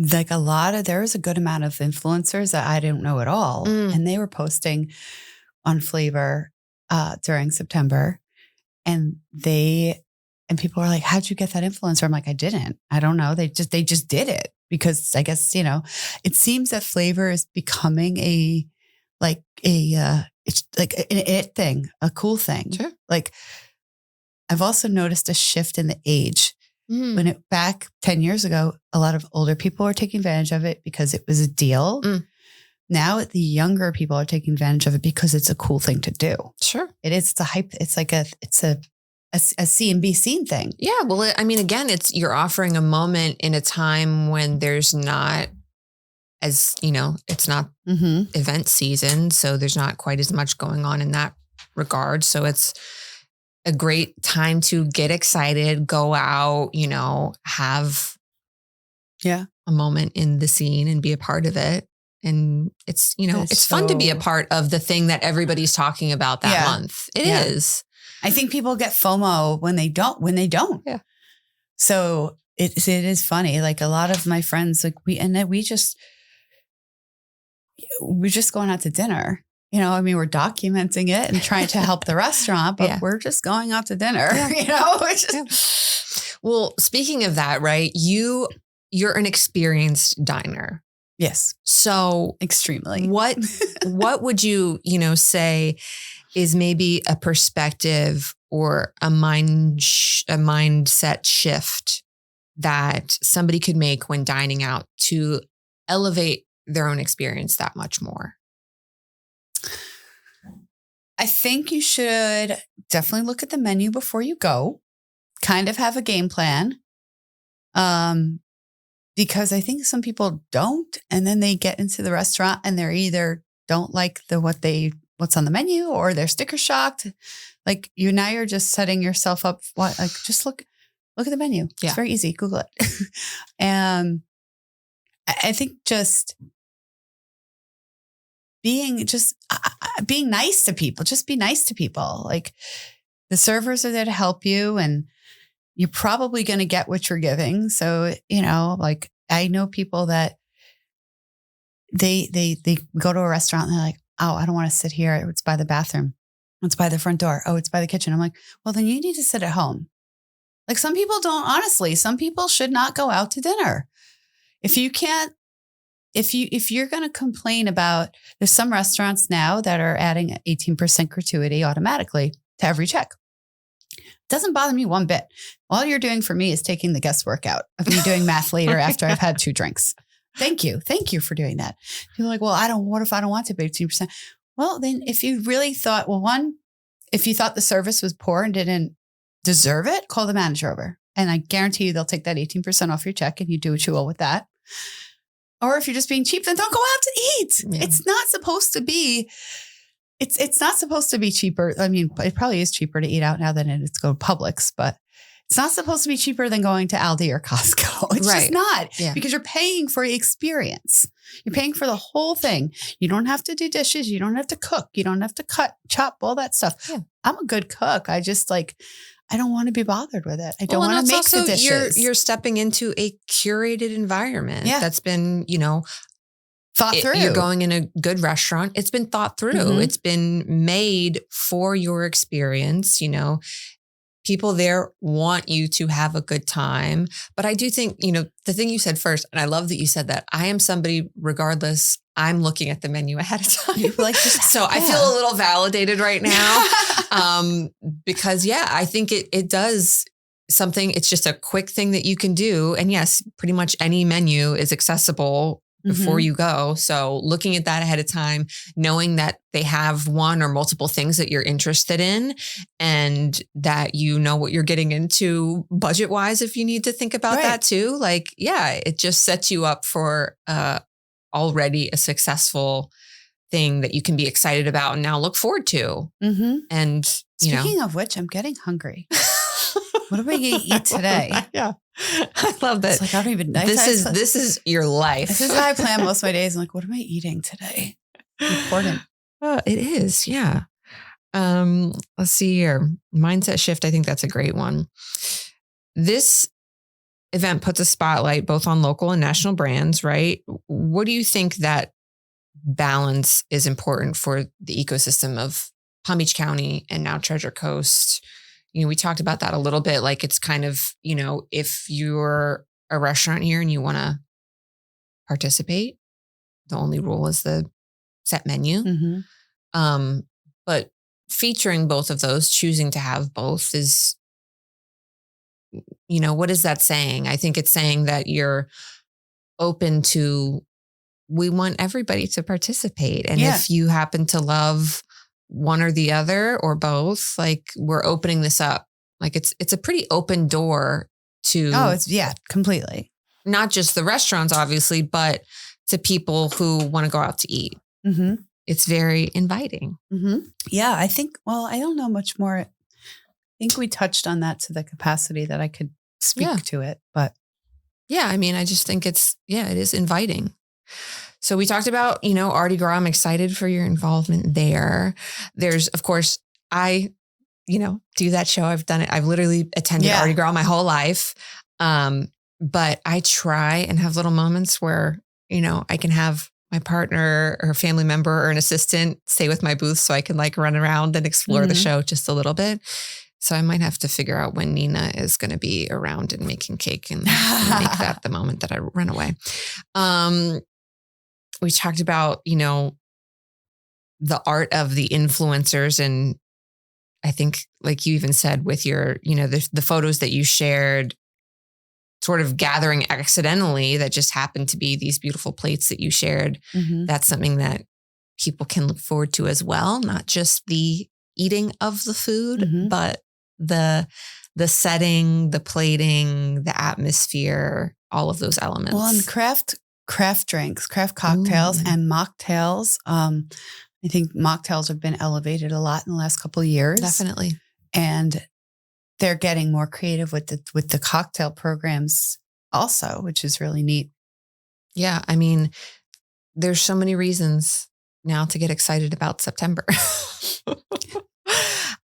B: like there was a good amount of influencers that I didn't know at all. And they were posting on flavor during September, and people were like, how'd you get that influencer? I'm like, I didn't. I don't know. They just did it because I guess, it seems that flavor is becoming it's like an it thing, a cool thing.
A: Sure.
B: Like I've also noticed a shift in the age. When back 10 years ago, a lot of older people were taking advantage of it because it was a deal. Now the younger people are taking advantage of it because it's a cool thing to do.
A: Sure.
B: It is the hype. It's like a see and be seen thing.
A: Yeah. Well, I mean, again, you're offering a moment in a time when there's not it's not event season. So there's not quite as much going on in that regard. So it's a great time to get excited, go out, have a moment in the scene and be a part of it. And it's, it's fun to be a part of the thing that everybody's talking about that month. It is.
B: I think people get FOMO when they don't.
A: Yeah.
B: So it is funny. Like a lot of my friends, like we're just going out to dinner. We're documenting it and trying to help the restaurant, but we're just going out to dinner,
A: Well, speaking of that, right? You're an experienced diner.
B: Yes.
A: So
B: extremely.
A: What would you, say is maybe a perspective or a mindset shift that somebody could make when dining out to elevate their own experience that much more?
B: I think you should definitely look at the menu before you go, kind of have a game plan. Because I think some people don't, and then they get into the restaurant and they're either don't like what's on the menu or they're sticker shocked. Like you're just setting yourself up. Just look at the menu. It's very easy. Google it. And I think just being nice to people, just be nice to people. Like the servers are there to help you and you're probably going to get what you're giving. So, like I know people that they go to a restaurant and they're like, oh, I don't want to sit here. It's by the bathroom. It's by the front door. Oh, it's by the kitchen. I'm like, well, then you need to sit at home. Like some people don't, honestly, some people should not go out to dinner. If you're going to complain about, there's some restaurants now that are adding 18% gratuity automatically to every check. Doesn't bother me one bit. All you're doing for me is taking the guesswork out of me doing math later after I've had 2 drinks. Thank you. Thank you for doing that. People are like, well, what if I don't want to pay 18%? Well, then if you really thought, if you thought the service was poor and didn't deserve it, call the manager over. And I guarantee you they'll take that 18% off your check and you do what you will with that. Or if you're just being cheap, then don't go out to eat. Yeah. It's not supposed to be. It's not supposed to be cheaper. I mean, it probably is cheaper to eat out now than it's go to Publix, but it's not supposed to be cheaper than going to Aldi or Costco. It's just not because you're paying for the experience. You're paying for the whole thing. You don't have to do dishes. You don't have to cook. You don't have to chop, all that stuff. Yeah. I'm a good cook. I just I don't want to be bothered with it. I don't want to make the dishes.
A: You're stepping into a curated environment that's been,
B: thought through.
A: You're going in a good restaurant. It's been thought through. Mm-hmm. It's been made for your experience. People there want you to have a good time. But I do think, the thing you said first, and I love that you said that, I am somebody, regardless, I'm looking at the menu ahead of time. So I feel a little validated right now. Because I think it does something. It's just a quick thing that you can do. And yes, pretty much any menu is accessible before you go. So looking at that ahead of time, knowing that they have one or multiple things that you're interested in and that you know what you're getting into budget wise, if you need to think about that too. It just sets you up for already a successful thing that you can be excited about and now look forward to. Mm-hmm. And
B: speaking of which, I'm getting hungry. What are we going to eat today?
A: Yeah. I love that.
B: It's I don't even know.
A: This is your life.
B: This is how I plan most of my days. I'm like, what am I eating today? Important.
A: It is. Yeah. Let's see here. Mindset shift. I think that's a great one. This event puts a spotlight both on local and national brands, right? What do you think that balance is important for the ecosystem of Palm Beach County and now Treasure Coast? We talked about that a little bit. Like it's kind of, if you're a restaurant here and you want to participate, the only rule is the set menu.
B: Mm-hmm.
A: But featuring both of those, choosing to have both is, what is that saying? I think it's saying that you're open to, we want everybody to participate. And if you happen to love one or the other or both, like we're opening this up. Like it's a pretty open door to.
B: Oh, completely.
A: Not just the restaurants, obviously, but to people who want to go out to eat.
B: Mm-hmm.
A: It's very inviting.
B: Mm-hmm. Yeah, I think, I don't know much more. I think we touched on that to the capacity that I could speak to it, but.
A: Yeah, I mean, I just think it is inviting. So we talked about, ArtiGras. I'm excited for your involvement there. There's, of course, I, do that show. I've done it. I've literally attended ArtiGras my whole life. But I try and have little moments where, I can have my partner or a family member or an assistant stay with my booth so I can like run around and explore the show just a little bit. So I might have to figure out when Nina is going to be around and making cake and make that the moment that I run away. We talked about, the art of the influencers. And I think like you even said with your, the photos that you shared, sort of gathering accidentally that just happened to be these beautiful plates that you shared.
B: Mm-hmm.
A: That's something that people can look forward to as well. Not just the eating of the food, but the setting, the plating, the atmosphere, all of those elements.
B: Well, and craft drinks, craft cocktails and mocktails. I think mocktails have been elevated a lot in the last couple of years.
A: Definitely.
B: And they're getting more creative with the cocktail programs also, which is really neat.
A: Yeah. I mean, there's so many reasons now to get excited about September.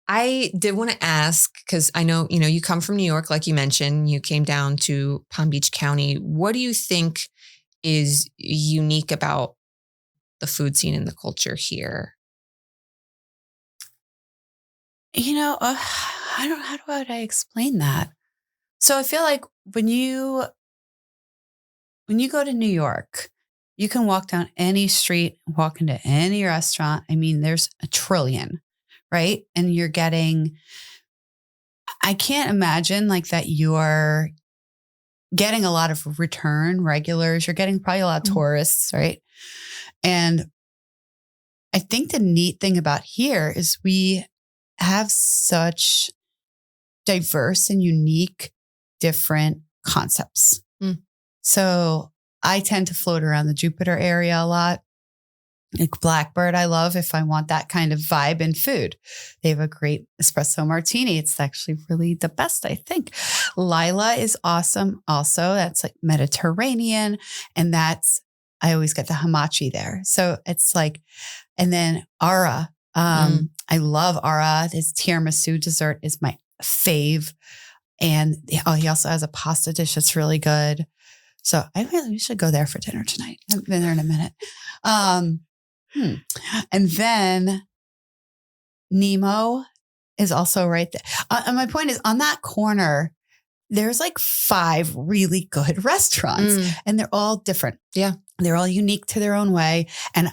A: I did want to ask, because I know, you come from New York, like you mentioned, you came down to Palm Beach County. What do you think is unique about the food scene and the culture here?
B: How do I explain that? So I feel like when you go to New York, you can walk down any street, walk into any restaurant. I mean, there's a trillion, right? And you're getting, I can't imagine like that you're getting a lot of return regulars. You're getting probably a lot of tourists, right? And I think the neat thing about here is we have such diverse and unique different concepts. So I tend to float around the Jupiter area a lot. Like Blackbird, I love if I want that kind of vibe in food. They have a great espresso martini. It's actually really the best, I think. Lila is awesome. Also, that's like Mediterranean. And I always get the hamachi there. So it's like, and then Ara. I love Ara. His tiramisu dessert is my fave. And he also has a pasta dish that's really good. So we should go there for dinner tonight. I haven't been there in a minute. And then Nemo is also right there. And my point is, on that corner, there's like 5 really good restaurants and they're all different.
A: Yeah.
B: They're all unique to their own way. And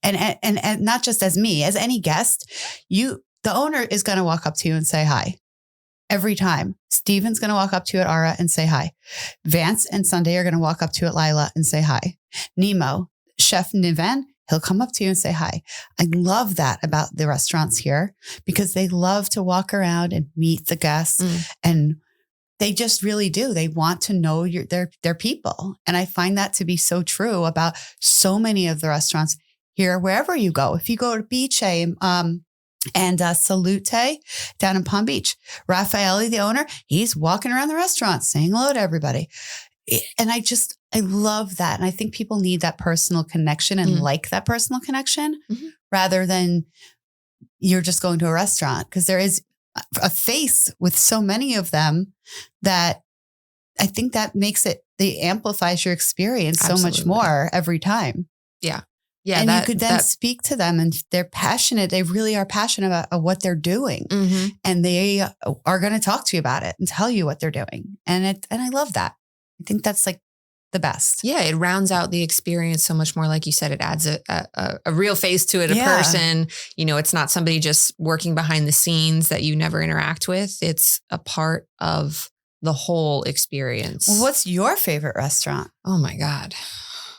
B: and not just as me, as any guest, the owner is going to walk up to you and say hi. Every time. Steven's going to walk up to you at Ara and say hi. Vance and Sunday are going to walk up to you at Lila and say hi. Nemo, Chef Niven, he'll come up to you and say hi. I love that about the restaurants here because they love to walk around and meet the guests and they just really do. They want to know their people. And I find that to be so true about so many of the restaurants here, wherever you go. If you go to Beach and Salute down in Palm Beach, Raffaele, the owner, he's walking around the restaurant saying hello to everybody. And I love that. And I think people need that personal connection and like that personal connection rather than you're just going to a restaurant, because there is a face with so many of them that I think that makes it, they amplifies your experience so much
A: Absolutely.
B: more every time.
A: Yeah. Yeah.
B: And you could then speak to them, and they're passionate. They really are passionate about what they're doing.
A: Mm-hmm.
B: And they are going to talk to you about it and tell you what they're doing. And I love that. I think that's like the best.
A: Yeah. It rounds out the experience so much more. Like you said, it adds a real face to it, a person. You know, it's not somebody just working behind the scenes that you never interact with. It's a part of the whole experience.
B: Well, what's your favorite restaurant?
A: Oh my God.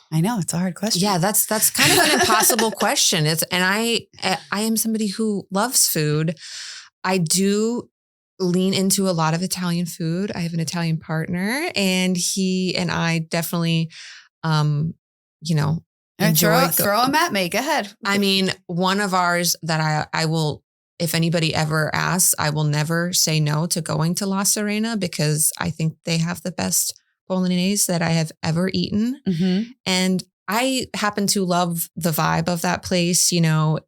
B: I know it's a hard question.
A: Yeah, that's kind of an impossible question. I am somebody who loves food. I do lean into a lot of Italian food. I have an Italian partner, and he and I definitely, enjoy.
B: Throw them at me. Go ahead.
A: I mean, one of ours that I will, if anybody ever asks, I will never say no to going to La Serena, because I think they have the best bolognese that I have ever eaten.
B: Mm-hmm.
A: And I happen to love the vibe of that place, you know,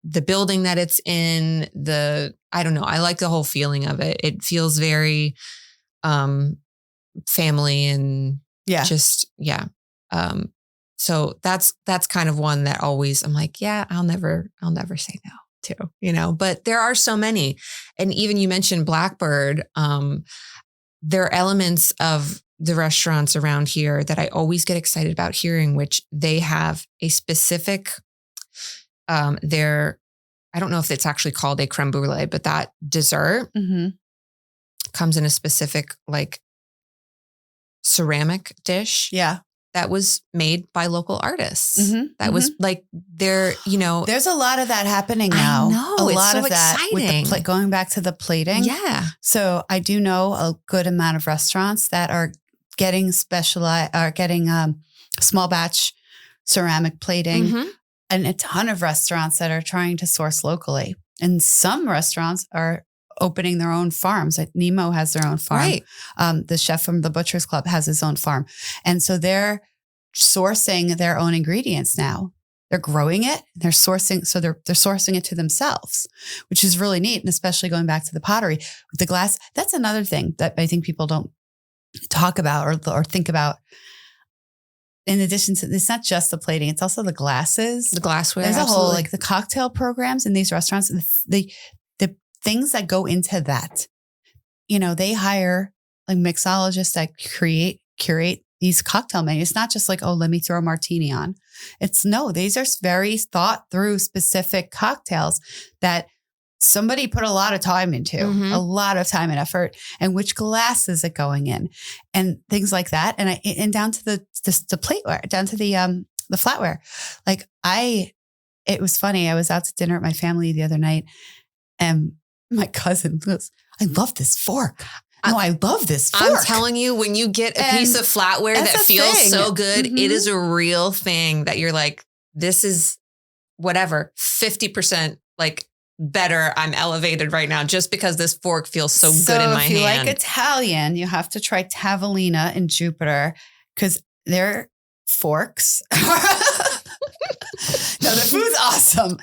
A: the building that it's in, I don't know. I like the whole feeling of it. It feels very family and so that's kind of one that always I'm like, yeah, I'll never say no to, you know, but there are so many. And even you mentioned Blackbird. There are elements of the restaurants around here that I always get excited about hearing, which they have a specific, I don't know if it's actually called a creme brulee, but that dessert comes in a specific like ceramic dish.
B: Yeah.
A: That was made by local artists.
B: Mm-hmm.
A: That was like there's
B: a lot of that happening now.
A: I know,
B: a
A: it's
B: lot
A: so
B: of that
A: exciting.
B: With going back to the plating.
A: Yeah.
B: So I do know a good amount of restaurants that are getting small batch ceramic plating, and a ton of restaurants that are trying to source locally. And some restaurants are opening their own farms. Like Nemo has their own farm.
A: Right.
B: The chef from the Butcher's Club has his own farm. And so they're sourcing their own ingredients now. They're growing it. They're sourcing. So they're sourcing it to themselves, which is really neat. And especially going back to the pottery with the glass. That's another thing that I think people don't talk about or think about. In addition to, it's not just the plating, it's also the glasses.
A: The glassware.
B: There's
A: absolutely.
B: a whole, like the cocktail programs in these restaurants, the things that go into that, you know, they hire like mixologists that curate these cocktail menus. It's not just like, oh, let me throw a martini on. These are very thought through specific cocktails that somebody put a lot of time into, a lot of time and effort, and which glass is it going in and things like that. And down to the plateware, down to the flatware. Like it was funny. I was out to dinner at my family the other night, and my cousin goes, I love this fork. I love this fork.
A: I'm telling you, when you get a piece of flatware that feels so good, it is a real thing that you're like, this is whatever, 50% like better. I'm elevated right now just because this fork feels so good in my hand. If you
B: like Italian, you have to try Tavolina in Jupiter because their forks. No, the food's awesome,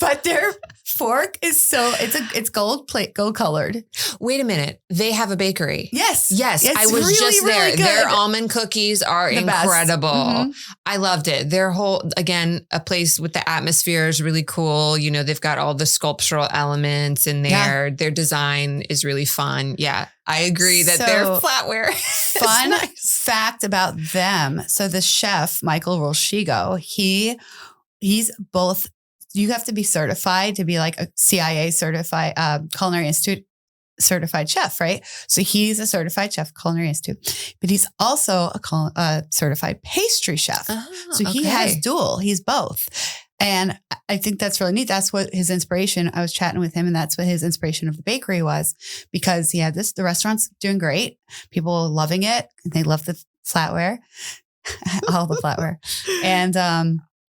B: but their fork is it's gold colored.
A: Wait a minute. They have a bakery.
B: Yes.
A: I was really, just there.
B: Really good.
A: Their almond cookies are incredible. I loved it. Their whole, again, a place with the atmosphere is really cool. You know, they've got all the sculptural elements in there. Yeah. Their design is really fun. Yeah. I agree that their flatware.
B: Fun fact about them. So the chef, Michael Rolshigo, he's both, you have to be certified to be like a CIA certified, Culinary Institute certified chef, right? So he's a certified chef, Culinary Institute, but he's also a certified pastry chef. So he has dual, he's both. And I think that's really neat. That's what his inspiration, I was chatting with him, and that's what his inspiration of the bakery was, because he had the restaurant's doing great. People loving it. And they love the flatware, all the flatware.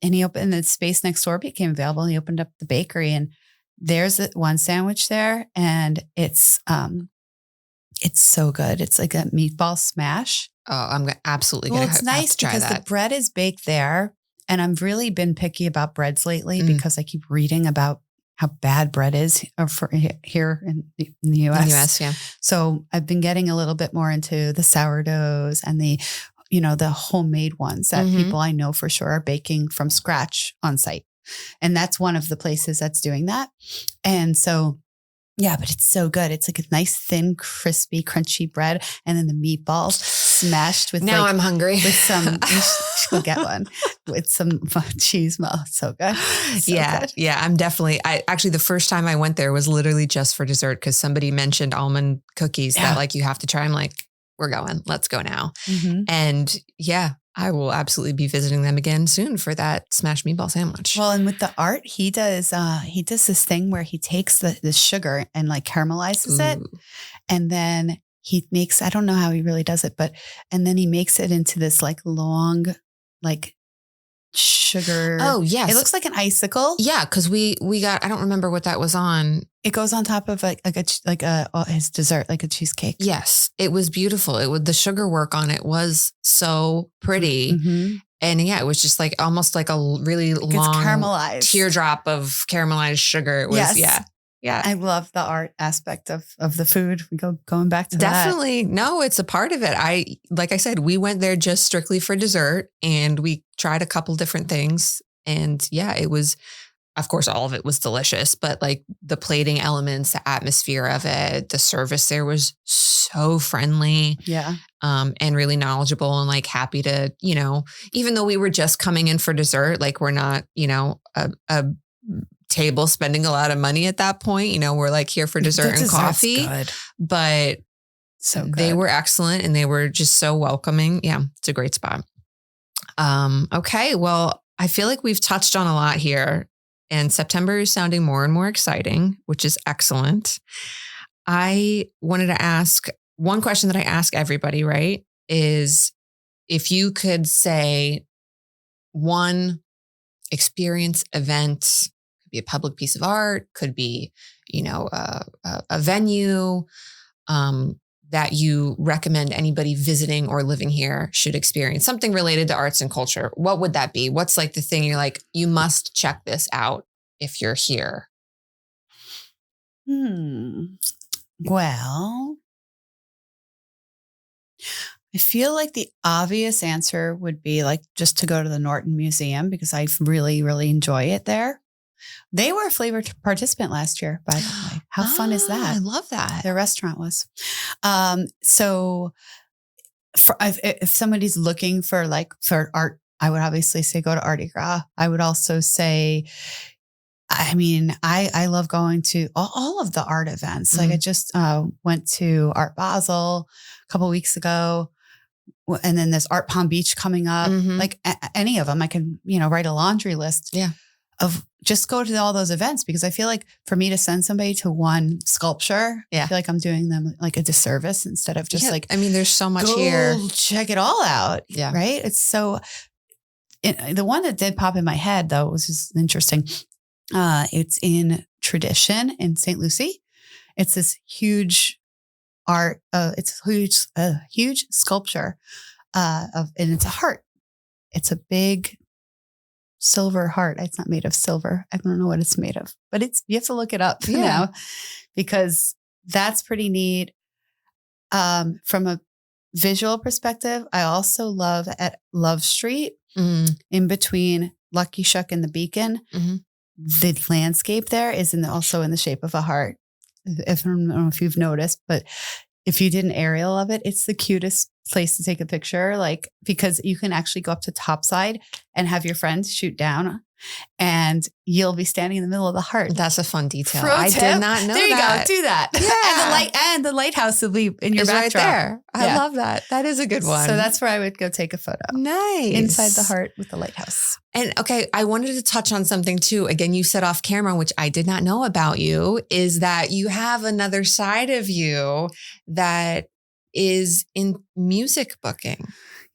B: And he opened, the space next door became available. And he opened up the bakery, and there's one sandwich there, and it's so good. It's like a meatball smash.
A: Oh, I'm absolutely going to have to try that. It's nice
B: because the bread is baked there. And I've really been picky about breads lately because I keep reading about how bad bread is for here in the US.
A: In the US, yeah.
B: So I've been getting a little bit more into the sourdoughs and the homemade ones that people I know for sure are baking from scratch on site. And that's one of the places that's doing that. And so, yeah, but it's so good. It's like a nice, thin, crispy, crunchy bread. And then the meatballs smashed with
A: now I'm hungry.
B: With some, you should go get one with some cheese. So good. So good.
A: Yeah. I'm definitely, actually the first time I went there was literally just for dessert because somebody mentioned almond cookies that like you have to try. I'm like, we're going, let's go now. And yeah, I will absolutely be visiting them again soon for that smashed meatball sandwich.
B: Well, and with the art, he does this thing where he takes the sugar and like caramelizes it. And then he makes, I don't know how he really does it, and then he makes it into this like long, like sugar.
A: Oh, yes.
B: It looks like an icicle.
A: Yeah. Cause we got, I don't remember what that was on.
B: It goes on top of his dessert, like a cheesecake.
A: Yes. It was beautiful. The sugar work on it was so pretty. And yeah, it was just like almost like a really long
B: caramelized
A: teardrop of caramelized sugar. It was, yeah.
B: I love the art aspect of the food. We going back to
A: definitely. No, it's a part of it. Like I said, we went there just strictly for dessert and we tried a couple different things. And yeah, it was, of course, all of it was delicious, but like the plating elements, the atmosphere of it, the service there was so friendly.
B: Yeah.
A: And really knowledgeable and like happy to, even though we were just coming in for dessert, like we're not, a table spending a lot of money at that point. We're like here for dessert and coffee, but
B: so good.
A: They were excellent and they were just so welcoming. Yeah, it's a great spot. Okay. Well, I feel like we've touched on a lot here and September is sounding more and more exciting, which is excellent. I wanted to ask one question that I ask everybody, right? Is if you could say one experience, event, be a public piece of art, could be, a venue that you recommend anybody visiting or living here should experience, something related to arts and culture. What would that be? What's like the thing you're like, you must check this out if you're here?
B: Well, I feel like the obvious answer would be like just to go to the Norton Museum because I really, really enjoy it there. They were a flavored participant last year, by the way. How fun is that?
A: I love that.
B: Their restaurant was. So if somebody's looking for art, I would obviously say go to ArtiGras. I would also say, I love going to all of the art events. Like I just went to Art Basel a couple of weeks ago. And then there's Art Palm Beach coming up. Like any of them, I can, write a laundry list of just go to all those events because I feel like for me to send somebody to one sculpture, I feel like I'm doing them like a disservice instead of just
A: there's so much here.
B: Check it all out. Yeah. Right. It's so, the one that did pop in my head though, was just interesting. It's in Tradition in St. Lucie. It's this huge art. It's a huge sculpture and it's a heart. It's a big silver heart. It's not made of silver. I don't know what it's made of, but you have to look it up now because that's pretty neat. From a visual perspective, I also love at Love Street in between Lucky Shuck and the Beacon. The landscape there is also in the shape of a heart. I don't know if you've noticed, but if you did an aerial of it, it's the cutest place to take a picture, because you can actually go up to topside and have your friend shoot down and you'll be standing in the middle of the heart.
A: That's a fun detail.
B: Pro tip.
A: Did not know
B: there you
A: that.
B: Go. Do that. Yeah. And the lighthouse will be in your backdrop.
A: Right there. I love that. That is a good one.
B: So that's where I would go take a photo.
A: Nice.
B: Inside the heart with the lighthouse.
A: And okay, I wanted to touch on something too. Again, you said off camera, which I did not know about you, is that you have another side of you that is in music booking.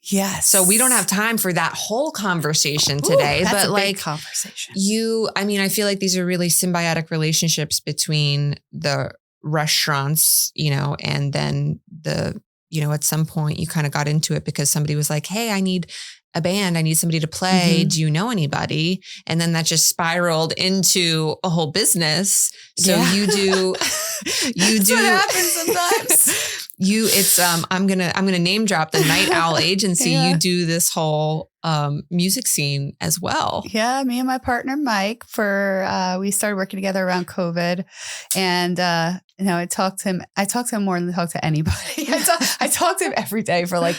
B: Yes.
A: So we don't have time for that whole conversation today,
B: that's
A: but
B: a big conversation.
A: I feel like these are really symbiotic relationships between the restaurants, and then the at some point you kind of got into it because somebody was like, hey, I need a band. I need somebody to play. Do you know anybody? And then that just spiraled into a whole business. So you do,
B: That's what happens sometimes.
A: I'm going to name drop the Night Owl Agency.
B: Yeah.
A: You do this whole music scene as well.
B: Yeah. Me and my partner, Mike, we started working together around COVID, and, I talked to him more than I talk to anybody. I talk to him every day for like,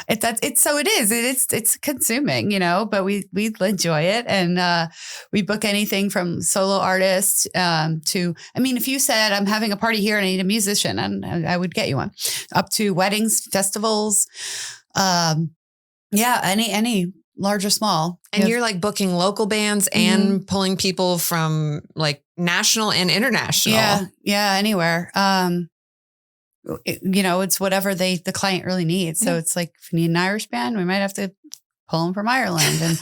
B: it's consuming, but we enjoy it. And, we book anything from solo artists, if you said I'm having a party here and I need a musician, and I would get you one, up to weddings, festivals. Any large or small.
A: And you're like booking local bands and pulling people from like national and international.
B: Yeah. Anywhere. It's whatever the client really needs. So it's like, if you need an Irish band, we might have to pull them from Ireland. And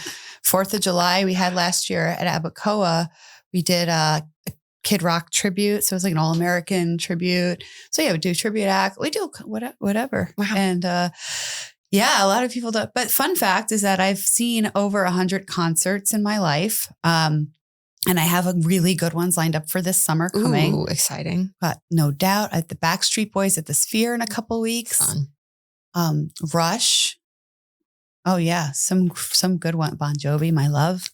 B: 4th of July we had last year at Abacoa, we did a Kid Rock tribute. So it was like an all-American tribute. So we do tribute act. We do whatever. Wow. And, a lot of people do. But fun fact is that I've seen over 100 concerts in my life. And I have a really good ones lined up for this summer coming.
A: Ooh, exciting.
B: But no doubt at the Backstreet Boys at the Sphere in a couple of weeks.
A: Fun.
B: Rush. Oh yeah. Some good one. Bon Jovi, My Love.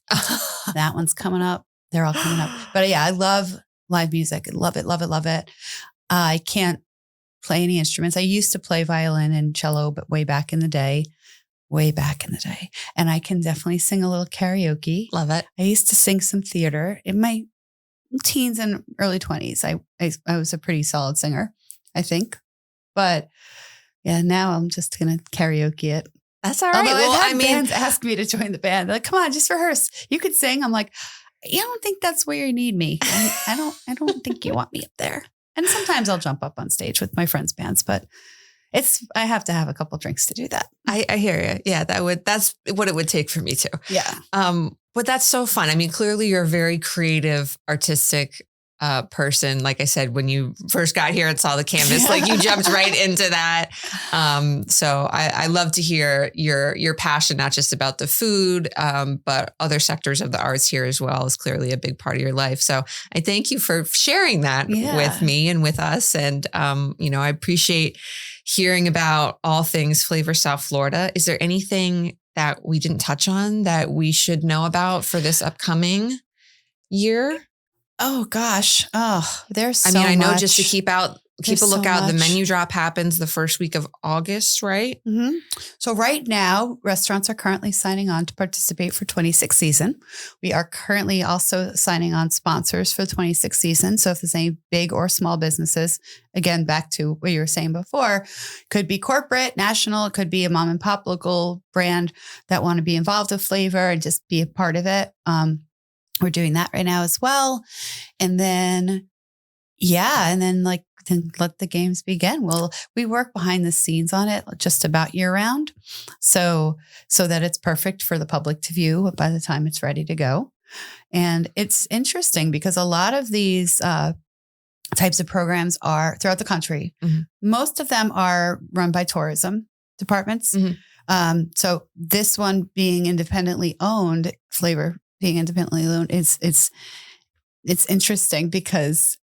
B: That one's coming up. They're all coming up. But yeah, I love live music. I love it, love it, love it. I can't play any instruments. I used to play violin and cello, but way back in the day. And I can definitely sing a little karaoke.
A: Love it.
B: I used to sing some theater in my teens and early 20s. I was a pretty solid singer, I think. But yeah, now I'm just going to karaoke it.
A: That's all right.
B: Although I've had bands ask me to join the band. They're like, come on, just rehearse. You could sing. I'm like, I don't think that's where you need me. I don't think you want me up there. And sometimes I'll jump up on stage with my friends' bands, but I have to have a couple drinks to do that.
A: I hear you. Yeah, that's what it would take for me too.
B: Yeah.
A: But that's so fun. I mean, clearly you're a very creative, artistic person. Like I said, when you first got here and saw the canvas, like you jumped right into that. So I love to hear your passion, not just about the food, but other sectors of the arts here as well is clearly a big part of your life. So I thank you for sharing that with me and with us. And, I appreciate hearing about all things Flavor South Florida. Is there anything that we didn't touch on that we should know about for this upcoming year?
B: Oh gosh. Oh, there's so much.
A: I know just to keep a lookout. The menu drop happens the first week of August, right?
B: Mm-hmm. So right now, restaurants are currently signing on to participate for 26th season. We are currently also signing on sponsors for the 26th season. So if there's any big or small businesses, again, back to what you were saying before, could be corporate, national, it could be a mom and pop local brand that want to be involved with flavor and just be a part of it. We're doing that right now as well. And then, then let the games begin. We work behind the scenes on it just about year round. So that it's perfect for the public to view by the time it's ready to go. And it's interesting because a lot of these types of programs are throughout the country. Mm-hmm. Most of them are run by tourism departments. Mm-hmm. So this one being independently owned, Flavor being independently owned, it's interesting because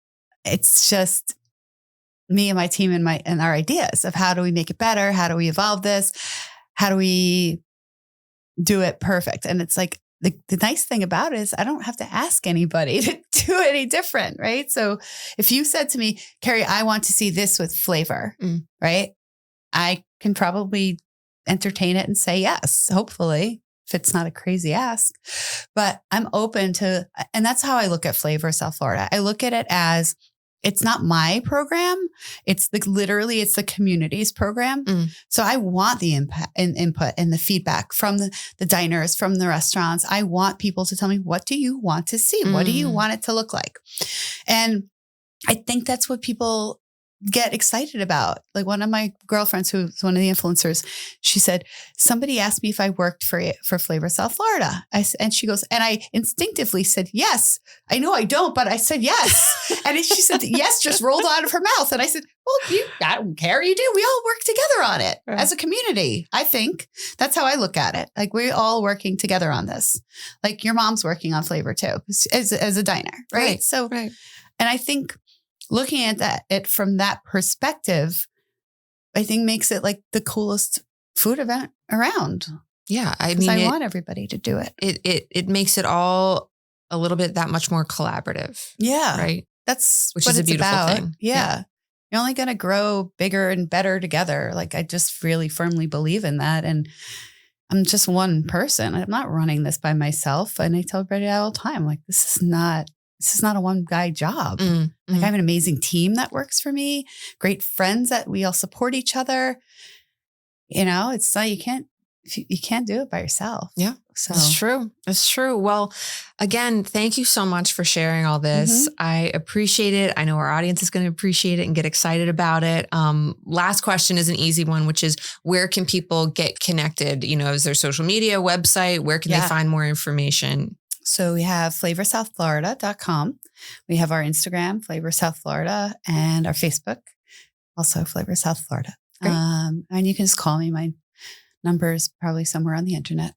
B: it's just me and my team and our ideas of how do we make it better? How do we evolve this? How do we do it perfect? And it's like, the nice thing about it is I don't have to ask anybody to do any different, right? So if you said to me, Kerri, I want to see this with flavor, right? I can probably entertain it and say yes, hopefully, if it's not a crazy ask. But I'm open to, and that's how I look at Flavor South Florida. I look at it as, it's not my program. It's literally the community's program. So I want the input and the feedback from the diners, from the restaurants. I want people to tell me, what do you want to see? What do you want it to look like? And I think that's what people get excited about. Like one of my girlfriends, who's one of the influencers, she said, somebody asked me if I worked for Flavor South Florida. And she goes, and I instinctively said, yes. I know I don't, but I said yes. And she said, yes, just rolled out of her mouth. And I said, well, I don't care. You do. We all work together on it as a community. I think that's how I look at it. Like we're all working together on this. Like your mom's working on flavor too, as a diner. Right. So, and I think looking at it from that perspective, I think makes it like the coolest food event around.
A: Yeah. I
B: want everybody to do it.
A: It makes it all a little bit that much more collaborative.
B: Yeah.
A: Right.
B: Which
A: is
B: it's
A: a beautiful
B: about.
A: thing.
B: Yeah. You're only going to grow bigger and better together. Like I just really firmly believe in that. And I'm just one person. I'm not running this by myself. And I tell everybody all the time, like, this is not a one guy job. Like I have an amazing team that works for me, great friends that we all support each other. You know, it's not, you can't do it by yourself.
A: Yeah.
B: So
A: It's true. It's true. Well, again, thank you so much for sharing all this. I appreciate it. I know our audience is going to appreciate it and get excited about it. Last question is an easy one, which is where can people get connected? You know, is there social media, website? Where can they find more information?
B: So we have flavorsouthflorida.com. We have our Instagram, Flavor South Florida, and our Facebook, also Flavor South Florida. And you can just call me. My number is probably somewhere on the internet.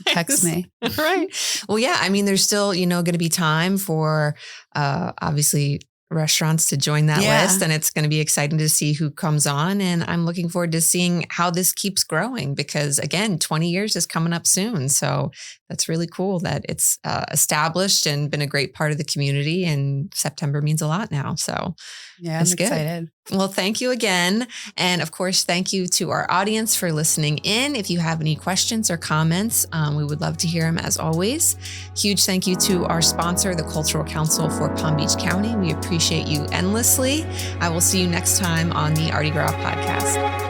B: Text me.
A: Right. Well, yeah. I mean, there's still, going to be time for obviously restaurants to join that list, and it's going to be exciting to see who comes on. And I'm looking forward to seeing how this keeps growing because again, 20 years is coming up soon. So that's really cool that it's established and been a great part of the community, and September means a lot now. So
B: yeah, I'm excited.
A: Well, thank you again. And of course, thank you to our audience for listening in. If you have any questions or comments, we would love to hear them as always. Huge thank you to our sponsor, the Cultural Council for Palm Beach County. We appreciate you endlessly. I will see you next time on the ArtiGras podcast.